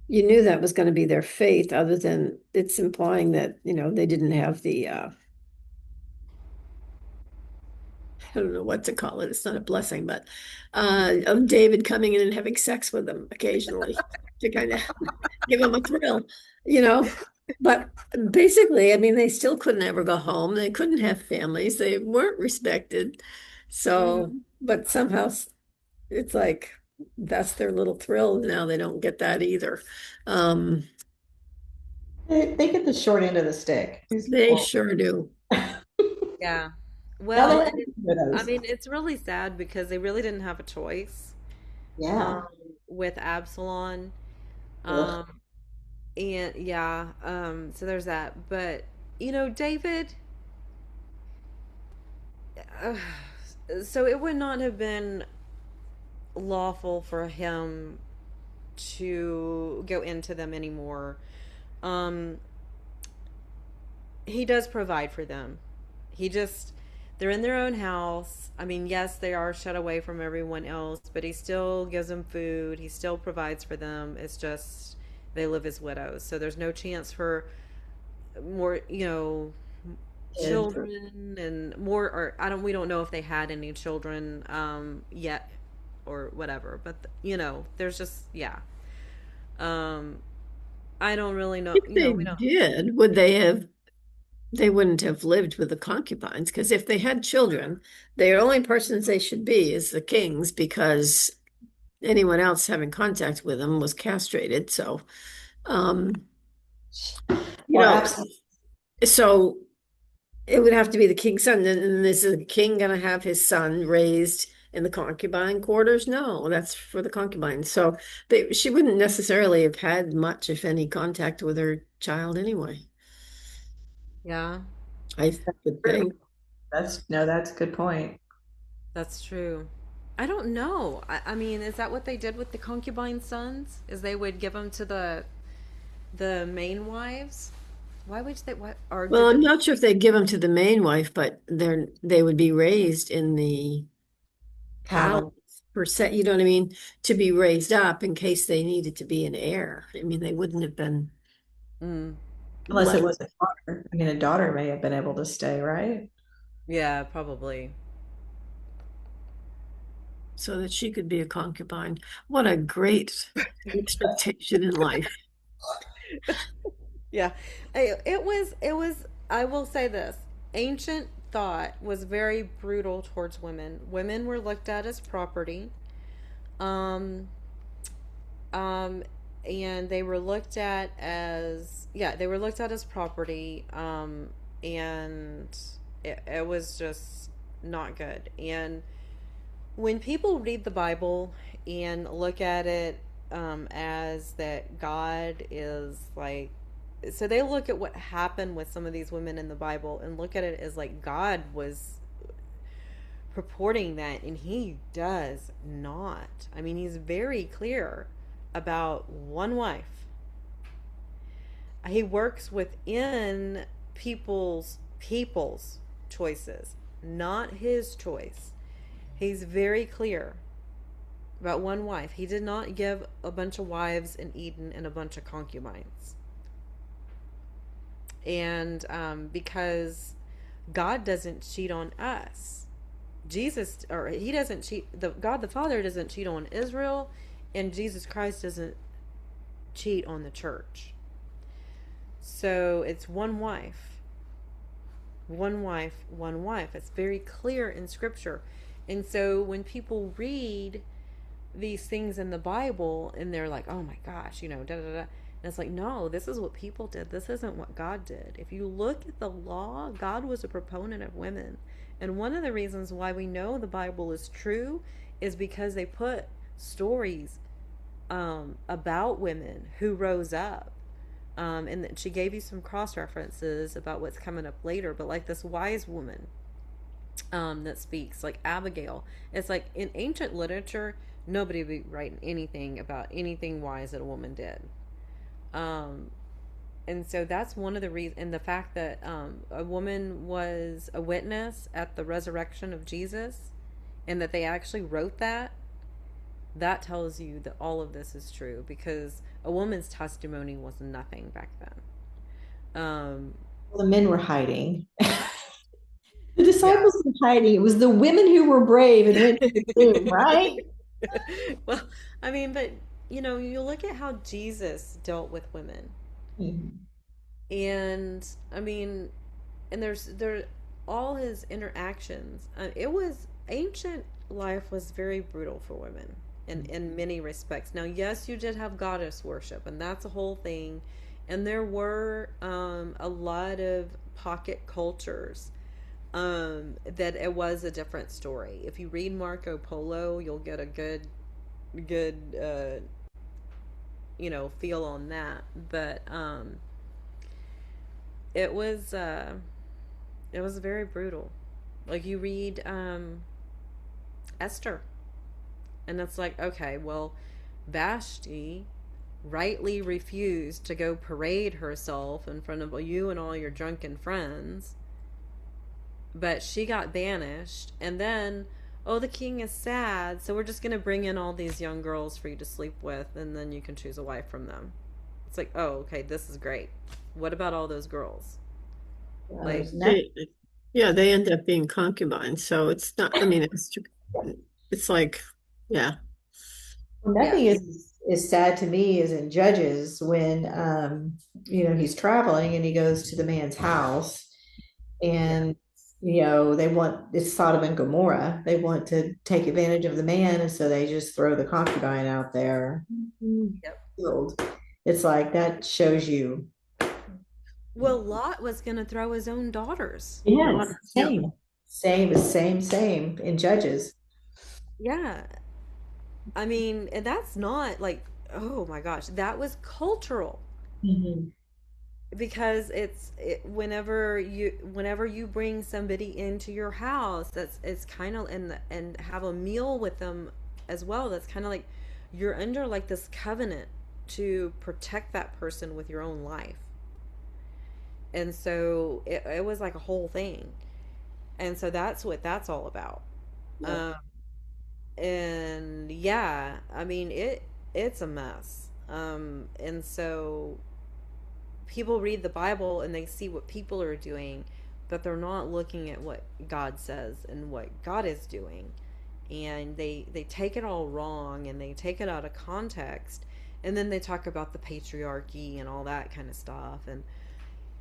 B: you knew that was going to be their fate, other than it's implying that, they didn't have the, I don't know what to call it. It's not a blessing, but of David coming in and having sex with them occasionally to kind of give them a thrill, you know. But basically, I mean, they still couldn't ever go home. They couldn't have families. They weren't respected. So,
A: Mm-hmm.
B: but somehow it's like that's their little thrill. Now they don't get that either. Um,
C: They get the short end of the stick. These
B: they
C: people.
B: sure do.
A: Yeah.
C: Now
A: Well,
C: they're
A: and I
C: widows.
A: mean, it's really sad because they really didn't have a choice um,
C: Yeah.
A: with Absalom.
C: Ugh.
A: Um, and yeah, so there's that. But, David, uh, so it would not have been lawful for him to go into them anymore. Um, he does provide for them. He just, they're in their own house. I mean, yes, they are shut away from everyone else, but he still gives them food. He still provides for them. It's just they live as widows. So there's no chance for more,
C: Kids.
A: children and more, or we don't know if they had any children yet or whatever, but there's just, yeah. Um, I don't really know,
B: If they
A: we don't.
B: did, they wouldn't have lived with the concubines, because if they had children, the only persons they should be is the kings, because anyone else having contact with them was castrated. So, um, you
C: Or
B: know,
C: absolutely.
B: so it would have to be the king's son. And is the king going to have his son raised in the concubine quarters? No, that's for the concubines. So she wouldn't necessarily have had much, if any, contact with her child anyway,
A: Yeah,
B: I would
C: True.
B: think.
C: That's a good point.
A: that's true. I don't know. I mean, is that what they did with the concubine sons? Is they would give them to the main wives? Why would they? What or
B: Well,
A: did
B: I'm
A: the?
B: not sure if they give them to the main wife, but they would be raised in the palace
C: Palace.
B: per se, you know what I mean? To be raised up in case they needed to be an heir. I mean, they wouldn't have been
A: Mm,
C: Unless it
B: left
C: was a daughter. I mean, a daughter may have been able to stay, right?
A: yeah, probably.
B: so that she could be a concubine. What a great expectation in life.
A: Yeah, it was. I will say this: ancient thought was very brutal towards women. Women were looked at as property. Um, um, and they were looked at as yeah, they were looked at as property. And it was just not good. And when people read the Bible and look at it as that God is like, so they look at what happened with some of these women in the Bible and look at it as like God was purporting that, and he does not. I mean, he's very clear about one wife. He works within people's choices, not his choice. He's very clear about one wife. He did not give a bunch of wives in Eden and a bunch of concubines. And because God doesn't cheat on us. Jesus, or he doesn't cheat, God the Father doesn't cheat on Israel, and Jesus Christ doesn't cheat on the church. So it's one wife, one wife, one wife. It's very clear in scripture. And so when people read these things in the Bible and they're like, oh my gosh, da da da. And it's like, no, this is what people did. This isn't what God did. If you look at the law, God was a proponent of women. And one of the reasons why we know the Bible is true is because they put stories about women who rose up. And she gave you some cross references about what's coming up later. But like this wise woman that speaks, like Abigail. It's like in ancient literature, nobody would be writing anything about anything wise that a woman did. Um, and so that's one of the reasons, and the fact that a woman was a witness at the resurrection of Jesus, and that they actually wrote that, that tells you that all of this is true because a woman's testimony was nothing back then.
C: The men were hiding. The
A: Yeah.
C: disciples were hiding. It was the women who were brave and went to the tomb, right?
A: Well, I mean, but you look at how Jesus dealt with women,
C: Mhm.
A: and I mean, and there all his interactions. It was ancient life was very brutal for women in many respects. Now, yes, you did have goddess worship, and that's a whole thing, and there were a lot of pocket cultures that it was a different story. If you read Marco Polo, you'll get a good feel on that. But it was it was very brutal. Like you read Esther, and it's like, okay, well, Vashti rightly refused to go parade herself in front of you and all your drunken friends, but she got banished. And then, oh, the king is sad, so we're just going to bring in all these young girls for you to sleep with, and then you can choose a wife from them. It's like, oh, okay, this is great. What about all those girls? Like,
C: There's nothing.
B: They, yeah, they end up being concubines. So it's not, I mean, it's like, yeah.
A: yeah.
C: Nothing is sad to me is in Judges when he's traveling and he goes to the man's house
A: Yeah.
C: and they want it's Sodom and Gomorrah. They want to take advantage of the man, and so they just throw the concubine out there. Mhm.
A: Yep.
C: Killed. It's like that shows you.
A: Well, Lot was going to throw his own daughters.
C: Yes,
B: Yeah.
C: same in Judges.
A: Yeah. I mean, and that's not like, oh my gosh, that was cultural
C: Mhm.
A: because whenever you bring somebody into your house, it's kind of and have a meal with them as well. That's kind of like you're under like this covenant to protect that person with your own life. And so it was like a whole thing. And so that's what that's all about.
C: Yeah.
A: Um, and yeah, I mean it's a mess. And so people read the Bible and they see what people are doing, but they're not looking at what God says and what God is doing. And they take it all wrong and they take it out of context. And then they talk about the patriarchy and all that kind of stuff. And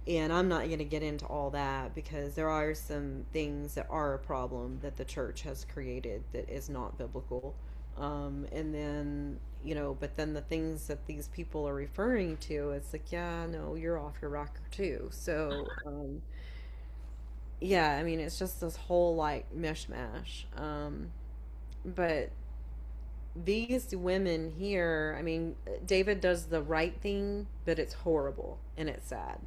A: I'm not going to get into all that because there are some things that are a problem that the church has created that is not biblical. And then, but then the things that these people are referring to, it's like, yeah, no, you're off your rocker too. So, yeah, I mean, it's just this whole like mishmash. But these women here, I mean, David does the right thing, but it's horrible and it's sad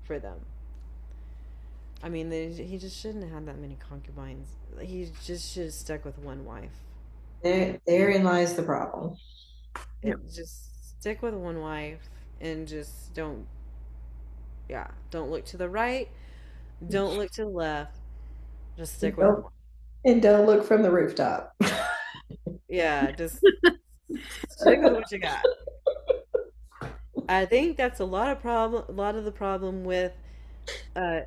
A: for them. I mean, he just shouldn't have had that many concubines. He just should have stuck with one wife.
C: Therein lies the problem.
B: Yeah.
A: Just stick with one wife and just don't, yeah, don't look to the right, don't look to the left, just stick with
C: Don't,
A: one.
C: and don't look from the rooftop.
A: Yeah, just stick with what you got. I think that's a lot of the problem with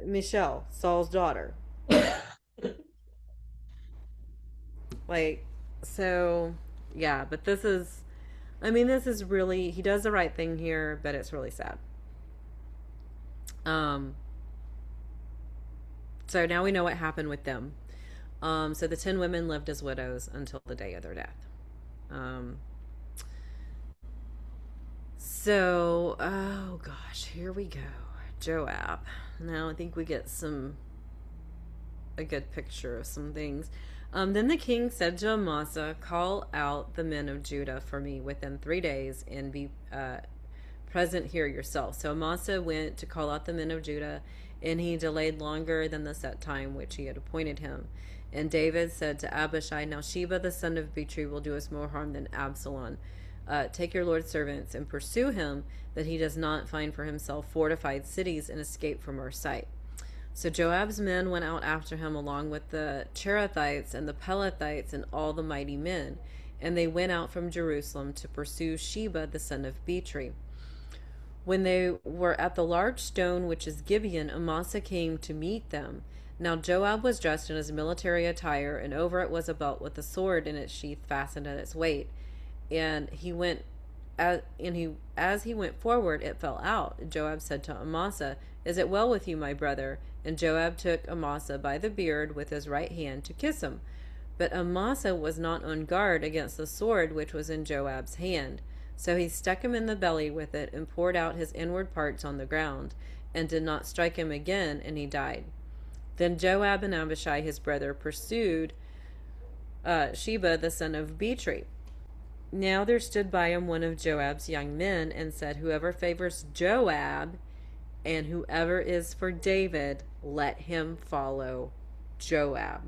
A: Michelle, Saul's daughter. Like, so yeah, but this is, I mean, this is really, he does the right thing here, but it's really sad. Um, so now we know what happened with them. So the 10 women lived as widows until the day of their death. Um, so, oh gosh, here we go. Joab. Now I think we get a good picture of some things. Then the king said to Amasa, "Call out the men of Judah for me within 3 days and be present here yourself." So Amasa went to call out the men of Judah, and he delayed longer than the set time which he had appointed him. And David said to Abishai, "Now Sheba the son of Bichri will do us more harm than Absalom. Take your Lord's servants and pursue him, that he does not find for himself fortified cities and escape from our sight." So Joab's men went out after him, along with the Cherethites and the Pelethites and all the mighty men. And they went out from Jerusalem to pursue Sheba the son of Bichri. When they were at the large stone which is Gibeon, Amasa came to meet them. Now Joab was dressed in his military attire, and over it was a belt with a sword in its sheath fastened at its waist. And as he went forward, it fell out. Joab said to Amasa, "Is it well with you, my brother?" And Joab took Amasa by the beard with his right hand to kiss him. But Amasa was not on guard against the sword which was in Joab's hand. So he stuck him in the belly with it and poured out his inward parts on the ground, and did not strike him again, and he died. Then Joab and Abishai his brother pursued Sheba the son of Bichri. Now there stood by him one of Joab's young men, and said, "Whoever favors Joab and whoever is for David, let him follow Joab."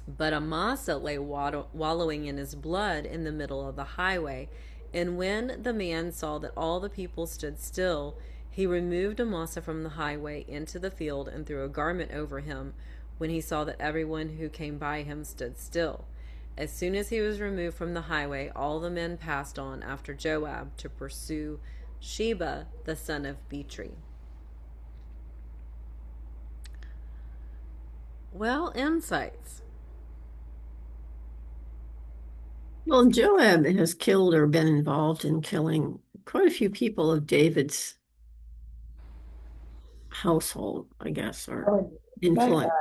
A: But Amasa lay wallowing in his blood in the middle of the highway. And when the man saw that all the people stood still, he removed Amasa from the highway into the field and threw a garment over him, when he saw that everyone who came by him stood still. As soon as he was removed from the highway, all the men passed on after Joab to pursue Sheba the son of Bichri. Well, insights.
B: Well, Joab has killed or been involved in killing quite a few people of David's household, I guess, or influence.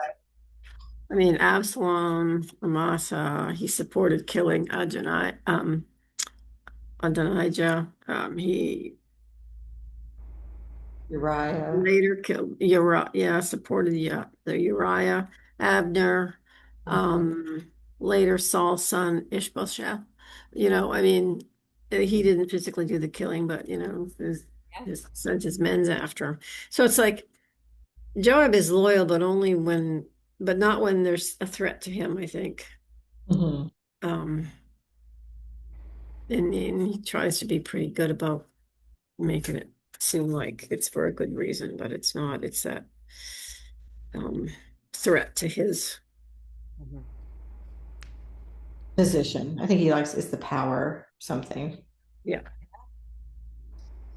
B: I mean, Absalom, Amasa, he supported killing Adonijah. He
C: Uriah.
B: later killed Uriah, yeah, supported the Uriah, Abner, later Saul's son Ishbosheth. I mean, he didn't physically do the killing, but sent his men's after him. So it's like Joab is loyal, but not when there's a threat to him, I think.
C: Mm-hmm.
B: And he tries to be pretty good about making it seem like it's for a good reason, but it's not. It's that threat to his
C: Position. I think he likes it's the power something.
B: Yeah.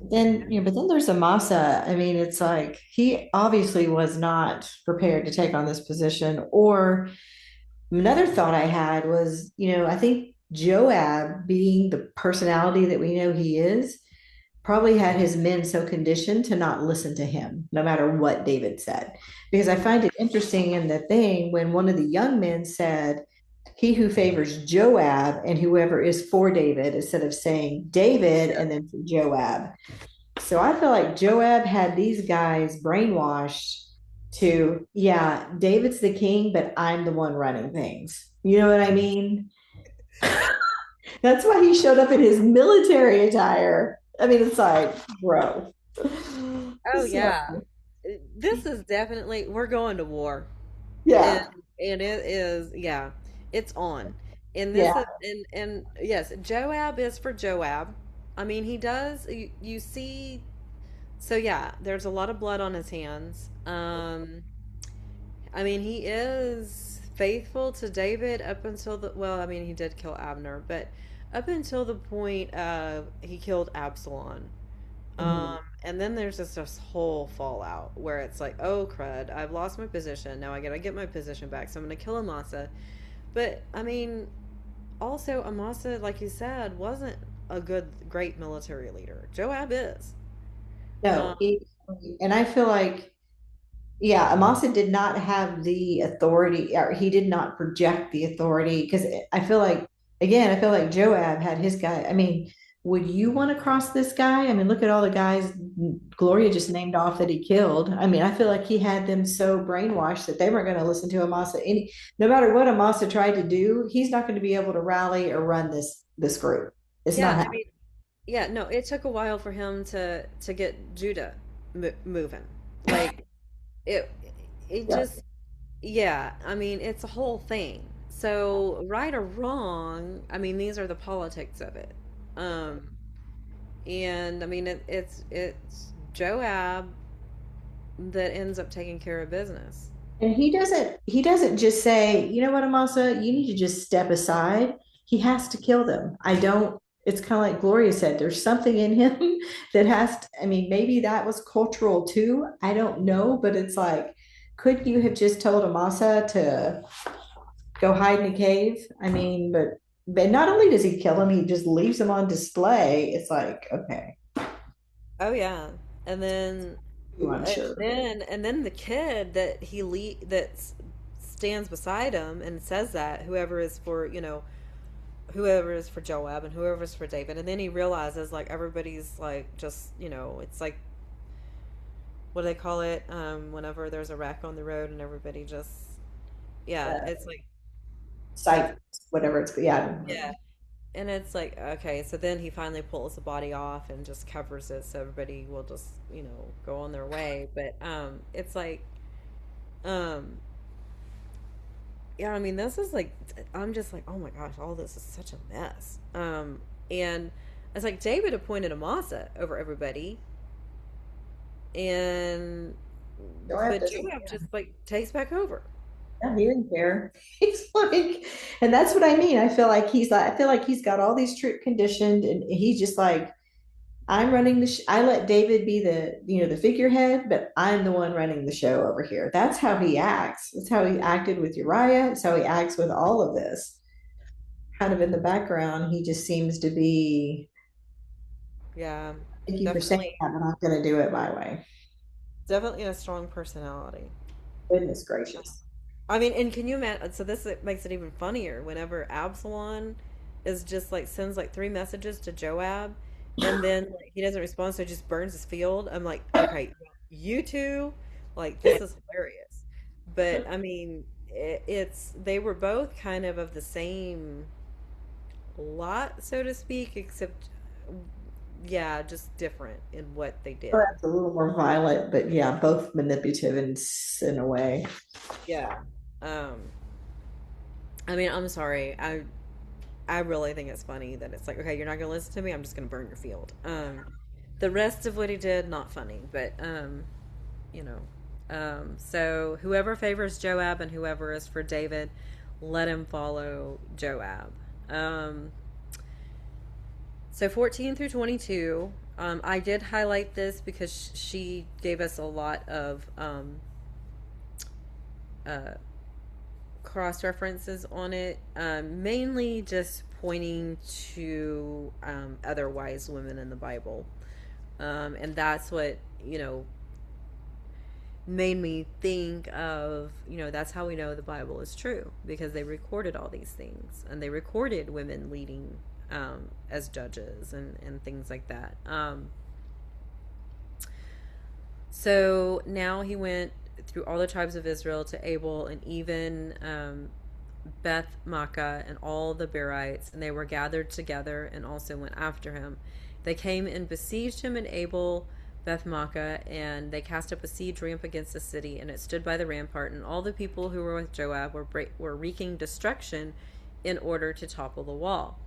C: Then, but then there's Amasa. I mean, it's like he obviously was not prepared to take on this position. Or another thought I had was, I think Joab, being the personality that we know he is, probably had his men so conditioned to not listen to him, no matter what David said. Because I find it interesting in the thing when one of the young men said, "He who favors Joab and whoever is for David," instead of saying David and then for Joab. So I feel like Joab had these guys brainwashed to, yeah, David's the king, but I'm the one running things. You know what I mean? That's why he showed up in his military attire. I mean, it's like, bro.
A: Oh
C: So,
A: yeah. This is definitely we're going to war. And
C: yeah,
A: and it is, yeah, it's on. And this
C: yeah.
A: is and yes, Joab is for Joab. I mean, he does you see, so yeah, there's a lot of blood on his hands. I mean, he is faithful to David up until the, well, I mean, he did kill Abner, but up until the point he killed Absalom.
C: Mhm.
A: And then there's just this whole fallout where it's like, oh crud, I've lost my position. Now I gotta get my position back, so I'm gonna kill Amasa. But I mean, also Amasa, like you said, wasn't a great military leader. Joab is.
C: No,
A: Um,
C: and I feel like, yeah, Amasa did not have the authority, or he did not project the authority. Because I feel like, again, I feel like Joab had his guy. I mean, would you want to cross this guy? I mean, look at all the guys Gloria just named off that he killed. I mean, I feel like he had them so brainwashed that they weren't going to listen to Amasa. No matter what Amasa tried to do, he's not going to be able to rally or run this group. It's not
A: yeah, I
C: happening.
A: mean, yeah, no, it took a while for him to get Judah moving. Like it, it
C: Yeah.
A: just, yeah, I mean, it's a whole thing. So, right or wrong, I mean, these are the politics of it. Um, and I mean, it's Joab that ends up taking care of business.
C: And he doesn't just say, you know what, Amasa, you need to just step aside. He has to kill them. I don't, it's kind of like Gloria said, there's something in him that has to, I mean, maybe that was cultural too. I don't know, but it's like, could you have just told Amasa to go hide in a cave? I mean, but not only does he kill him, he just leaves him on display. It's like, okay,
A: Oh yeah, and then
C: too unsure.
A: and then the kid that stands beside him and says that whoever is for, whoever is for Joab and whoever is for David. And then he realizes like everybody's like just, it's like, what do they call it? Whenever there's a wreck on the road and everybody just, yeah, it's like,
C: Sight, whatever it's, yeah.
A: yeah. And it's like, okay, so then he finally pulls the body off and just covers it so everybody will just, go on their way. But it's like, um yeah, I mean, this is like, I'm just like, oh my gosh, all this is such a mess. And it's like David appointed Amasa over everybody, and
C: Joab
A: but
C: doesn't.
A: Joab just like takes back over.
C: Yeah, he didn't care. He's like, and that's what I mean. I feel like he's got all these troops conditioned, and he's just like, I'm running I let David be the figurehead, but I'm the one running the show over here. That's how he acts. That's how he acted with Uriah. It's how he acts with all of this. Kind of in the background, he just seems to be,
A: Yeah,
C: thank you for saying
A: definitely,
C: that, but I'm going to do it my way.
A: definitely a strong personality.
C: Goodness gracious.
A: I mean, and can you imagine? So this makes it even funnier. Whenever Absalom is just like sends like three messages to Joab, and then like, he doesn't respond, so he just burns his field. I'm like, okay, you two, like this is hilarious. But I mean, it's they were both kind of the same lot, so to speak, except yeah, just different in what they did.
C: That's a little more violent, but yeah, both manipulative in a way.
A: Yeah. Um, I mean, I'm sorry. I really think it's funny that it's like, okay, you're not gonna listen to me. I'm just gonna burn your field. The rest of what he did, not funny, but you know, so whoever favors Joab and whoever is for David, let him follow Joab. Um, so 14 through 22. I did highlight this because she gave us a lot of uh, cross references on it, mainly just pointing to other wise women in the Bible. And that's what, made me think of, that's how we know the Bible is true because they recorded all these things and they recorded women leading as judges and things like that. So now he went through all the tribes of Israel to Abel, and even Beth Makkah and all the Berites, and they were gathered together and also went after him. They came and besieged him in Abel Beth Makkah, and they cast up a siege ramp against the city, and it stood by the rampart, and all the people who were with Joab were wreaking destruction in order to topple the wall.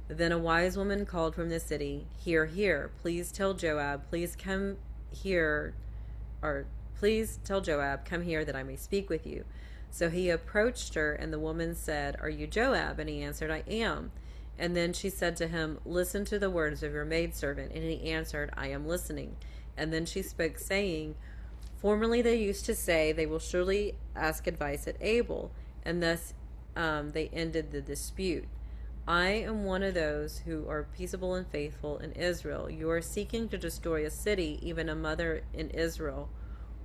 A: Then a wise woman called from the city, "Hear, hear, please tell Joab, please come here, or please tell Joab, come here that I may speak with you." So he approached her, and the woman said, "Are you Joab?" And he answered, "I am." And then she said to him, "Listen to the words of your maidservant." And he answered, "I am listening." And then she spoke, saying, "Formerly they used to say, they will surely ask advice at Abel, and thus they ended the dispute. I am one of those who are peaceable and faithful in Israel. You are seeking to destroy a city, even a mother in Israel.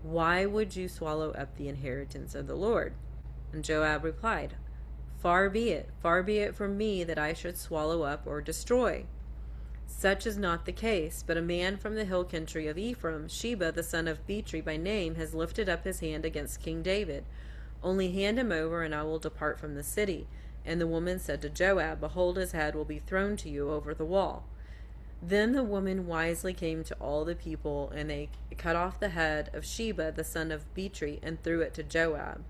A: Why would you swallow up the inheritance of the Lord?" And Joab replied, far be it from me that I should swallow up or destroy. Such is not the case, but a man from the hill country of Ephraim, Sheba the son of Bichri by name, has lifted up his hand against King David. Only hand him over, and I will depart from the city. And the woman said to Joab, "Behold, his head will be thrown to you over the wall." Then the woman wisely came to all the people, and they cut off the head of Sheba the son of Bichri and threw it to Joab.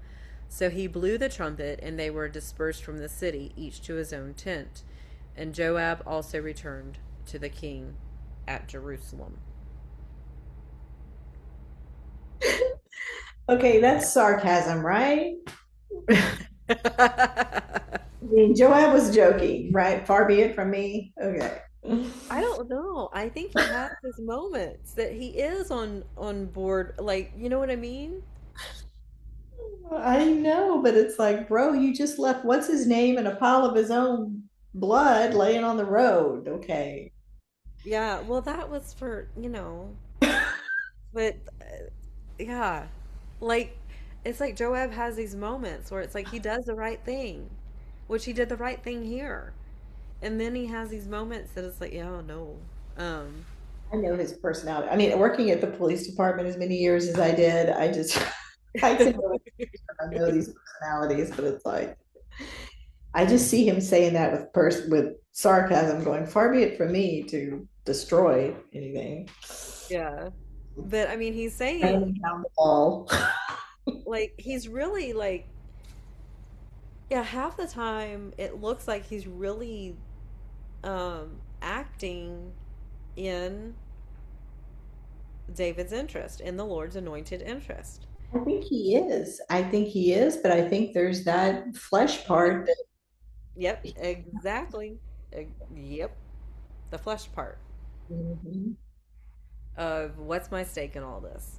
A: So he blew the trumpet, and they were dispersed from the city, each to his own tent. And Joab also returned to the king at Jerusalem.
C: Okay, that's sarcasm, right? I mean, Joab was joking, right? Far be it from me. Okay.
A: I don't know. I think he has his moments that he is on board, like, you know what I mean?
C: I know, but it's like, bro, you just left what's his name in a pile of his own blood laying on the road. Okay.
A: Yeah, well, that was for, but yeah, like it's like Joab has these moments where it's like he does the right thing, which he did the right thing here, and then he has these moments that it's like, yeah, oh, no, um,
C: I know his personality. I mean, working at the police department as many years as I did, I just I can really I know these personalities, but it's like I just see him saying that with sarcasm, going, far be it from me to destroy anything.
A: yeah, but I mean, he's saying
C: Banging down the wall.
A: like he's really like, yeah, half the time it looks like he's really acting in David's interest, in the Lord's anointed interest.
C: I think he is. I think he is, but I think there's that flesh part that
A: Yep, exactly. Yep, the flesh part
C: Mhm.
A: of what's my stake in all this.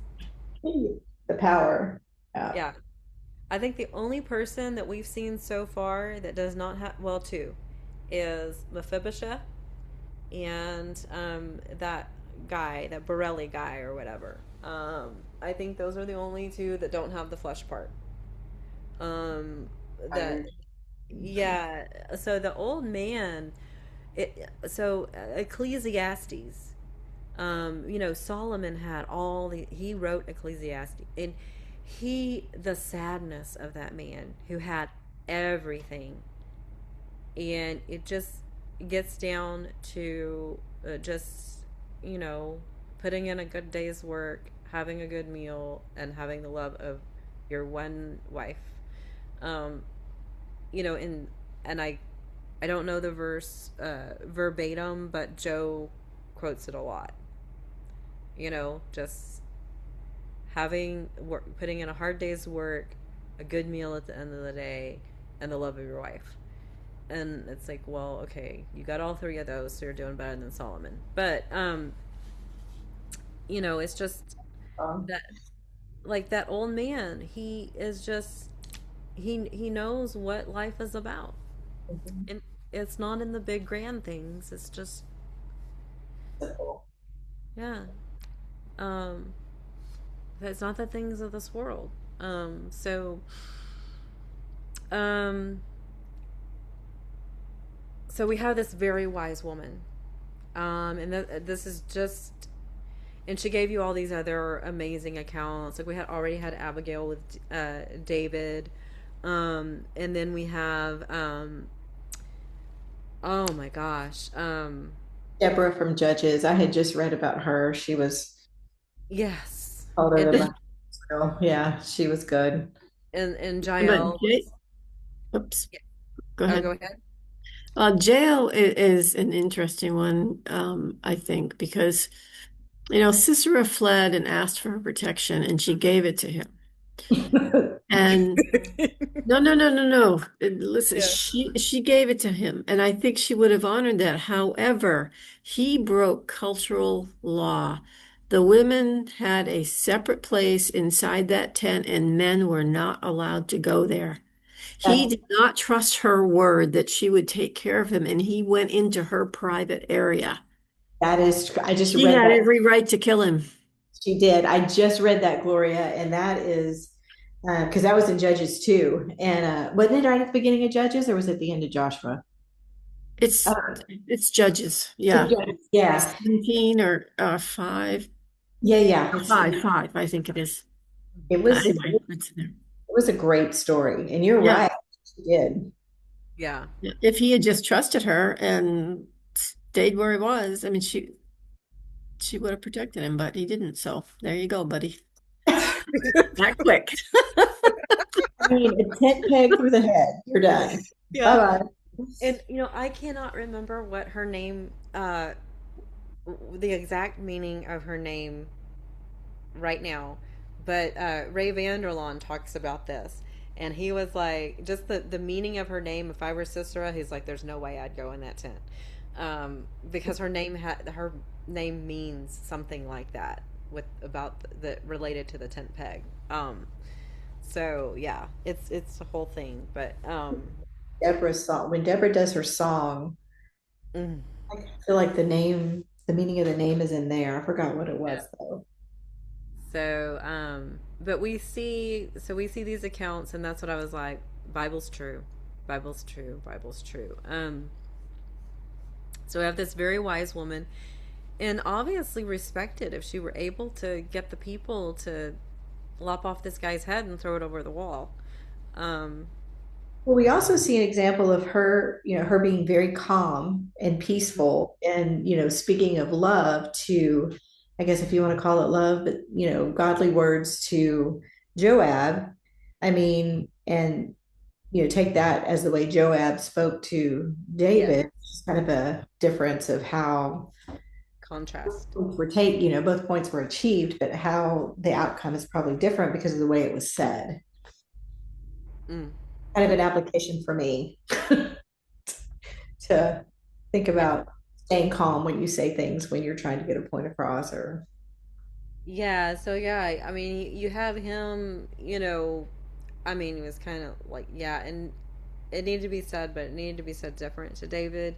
C: The power. Yeah.
A: Yeah, I think the only person that we've seen so far that does not have, well, two, is Mephibosheth and that guy, that Borelli guy or whatever. I think those are the only two that don't have the flesh part. That Yeah. So the old man, Ecclesiastes. Solomon had he wrote Ecclesiastes, and the sadness of that man who had everything, and it just gets down to just, you know, putting in a good day's work, having a good meal, and having the love of your one wife. Um, and I don't know the verse verbatim, but Joe quotes it a lot. Just having work, putting in a hard day's work, a good meal at the end of the day, and the love of your wife. And it's like, well, okay, you got all three of those, so you're doing better than Solomon. But it's just
C: Um,
A: that, like, that old man, he is just, he knows what life is about. And it's not in the big grand things. It's just, yeah. Um, it's not the things of this world. So, um, so we have this very wise woman. And this is just, And she gave you all these other amazing accounts. Like we had already had Abigail with David, and then we have oh my gosh,
C: Deborah from Judges. I had just read about her. She was
A: yes,
C: older than
A: and
C: my girl. Yeah, she was good.
A: and
B: But
A: Jael
B: J
A: was.
B: oops, go
A: Oh, go
B: ahead.
A: ahead.
B: Jael is an interesting one, I think, because Sisera fled and asked for her protection, and she gave it to him. And no, no, no, no, no. Listen,
A: Yeah.
B: she gave it to him, and I think she would have honored that. However, he broke cultural law. The women had a separate place inside that tent, and men were not allowed to go there. He
C: That
B: did not trust her word that she would take care of him, and he went into her private area.
C: that is, I just
B: She
C: read
B: had
C: that.
B: every right to kill him.
C: She did. I just read that, Gloria, and that is because that was in Judges too. And wasn't it right at the beginning of Judges, or was it at the end of Joshua?
B: It's
C: Uh,
B: it's Judges,
C: it's
B: yeah.
C: Judges, yeah,
B: 17 or five,
C: yeah, yeah.
B: five, I think it is.
C: It was it
B: Anyway, it's in there.
C: was a great story, and you're
B: Yeah.
C: right. She did.
A: Yeah.
B: Yeah. If he had just trusted her and stayed where he was, I mean, she would have protected him, but he didn't. So there you go, buddy. Not quick.
C: I mean, a tent peg through the head. You're done. Bye
A: Yeah.
C: bye.
A: And I cannot remember what her name, the exact meaning of her name right now, but Ray Vanderlaan talks about this, and he was like, just the meaning of her name. If I were Sisera, he's like, there's no way I'd go in that tent, because her name means something like that with about the related to the tent peg. So yeah, it's a whole thing, but
C: Deborah's song. When Deborah does her song,
A: mm,
C: I feel like the meaning of the name is in there. I forgot what it
A: yeah.
C: was though.
A: So, but we see these accounts, and that's what I was like, Bible's true, Bible's true, Bible's true. So we have this very wise woman, and obviously respected if she were able to get the people to lop off this guy's head and throw it over the wall. Um,
C: Well, we also see an example of her, her being very calm and peaceful and, speaking of love to, I guess if you want to call it love, but, godly words to Joab. I mean, and, take that as the way Joab spoke to
A: yeah,
C: David, it's kind of a difference of how
A: contrast.
C: were take, both points were achieved, but how the outcome is probably different because of the way it was said.
A: Mm,
C: Kind of an application for me to think
A: yeah,
C: about staying calm when you say things when you're trying to get a point across or
A: yeah. So yeah, I mean, you have him. I mean, it was kind of like, yeah, and it needed to be said, but it needed to be said different to David.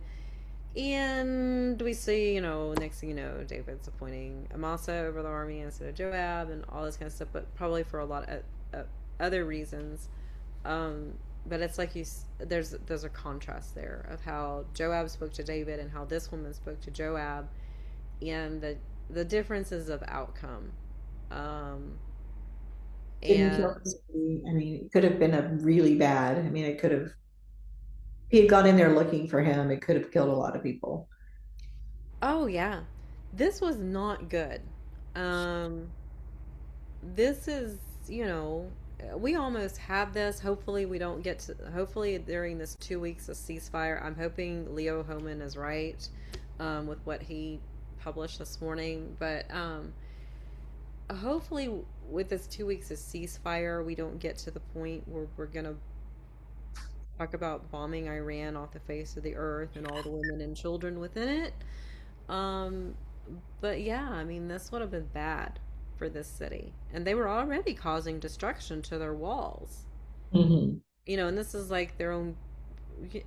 A: And we see, next thing you know, David's appointing Amasa over the army instead of Joab and all this kind of stuff, but probably for a lot of other reasons. Um, but it's like there's a contrast there of how Joab spoke to David and how this woman spoke to Joab, and the differences of outcome. Um,
C: didn't
A: and
C: kill somebody. I mean, it could have been a really bad. I mean, it could have, if he had gone in there looking for him, it could have killed a lot of people.
A: oh yeah, this was not good. Um, this is, you know, we almost have this. Hopefully, we don't get to. Hopefully, during this 2 weeks of ceasefire, I'm hoping Leo Homan is right with what he published this morning. But hopefully, with this 2 weeks of ceasefire, we don't get to the point where we're gonna talk about bombing Iran off the face of the earth and all the women and children within it. Um, but yeah, I mean, this would have been bad for this city. And they were already causing destruction to their walls.
C: Mm-hmm.
A: And this is like their own.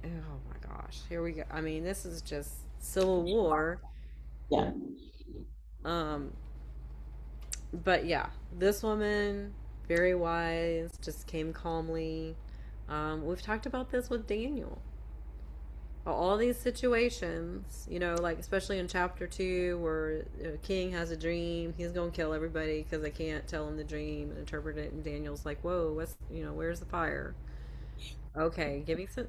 A: Oh my gosh, here we go. I mean, this is just civil war.
C: Yeah.
A: Um, but yeah, this woman, very wise, just came calmly. We've talked about this with Daniel. all these situations, like especially in chapter 2 where king has a dream, he's going to kill everybody because they can't tell him the dream and interpret it. And Daniel's like, whoa, where's the fire? Okay, give me some,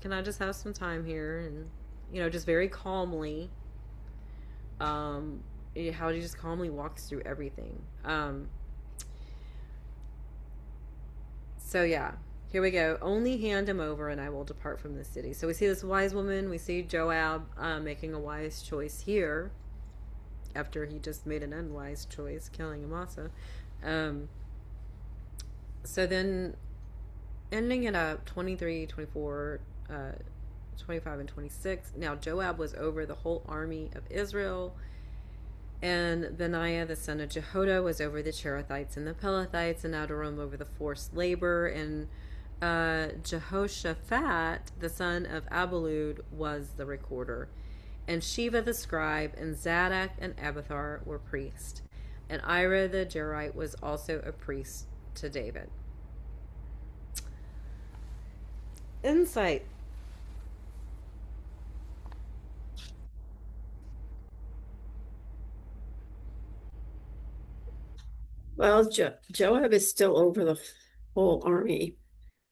A: can I just have some time here? And, just very calmly, um, how he just calmly walks through everything. So yeah, here we go. Only hand him over, and I will depart from the city. So we see this wise woman. We see Joab making a wise choice here, after he just made an unwise choice, killing Amasa. Um, so then, ending it up 23, 24, 25, and 26. Now Joab was over the whole army of Israel, and Benaiah the son of Jehoiada was over the Cherethites and the Pelethites, and Adoram over the forced labor, and Jehoshaphat the son of Abalud was the recorder, and Sheva the scribe, and Zadok and Abiathar were priests, and Ira the Jerite was also a priest to David. Insight.
B: Well, Joab is still over the whole army.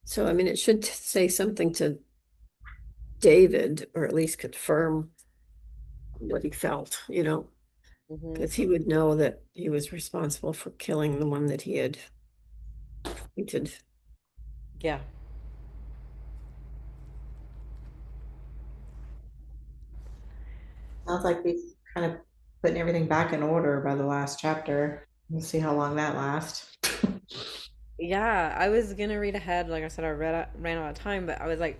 B: So, I mean, it should say something to David, or at least confirm what he felt,
A: Mm-hmm.
B: because he would know that he was responsible for killing the one that he had appointed.
A: Yeah.
C: Sounds like he's kind of putting everything back in order by the last chapter. We'll see how long that lasts.
A: Yeah, I was gonna read ahead. Like I said, ran out of time, but I was like,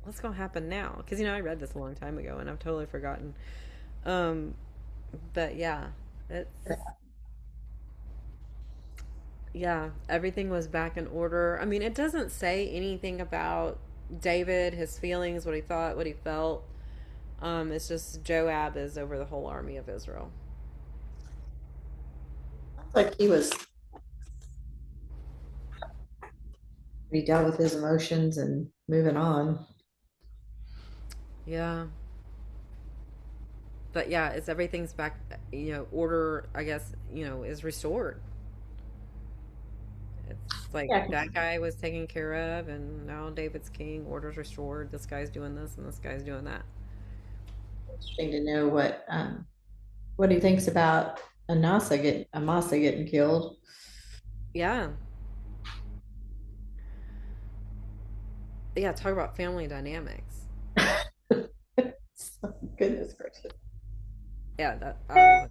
A: what's gonna happen now? Because I read this a long time ago and I've totally forgotten. Um, but yeah, it's yeah, everything was back in order. I mean, it doesn't say anything about David, his feelings, what he thought, what he felt. It's just Joab is over the whole army of Israel.
C: Sounds like he dealt with his emotions and moving on.
A: Yeah, but yeah, it's everything's back. Order, I guess, is restored. It's like
C: Yeah,
A: that guy was taken care of, and now David's king. Order's restored. This guy's doing this, and this guy's doing that.
C: interesting to know what he thinks about Amasa getting killed.
A: Yeah, yeah. Talk about family dynamics.
C: Goodness gracious.
A: Yeah, that I was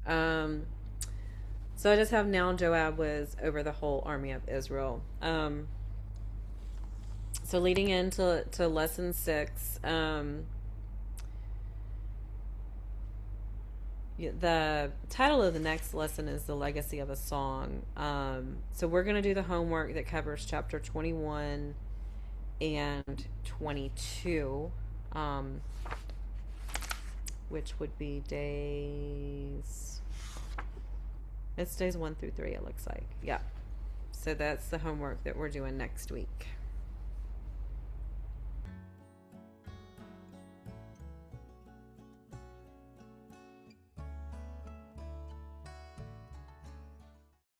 A: like, ooh. So I just have now Joab was over the whole army of Israel. So leading into lesson 6, the title of the next lesson is The Legacy of a Song. So we're going to do the homework that covers chapter 21 and 22, which would be it's days 1 through 3, it looks like. Yeah. So that's the homework that we're doing next week.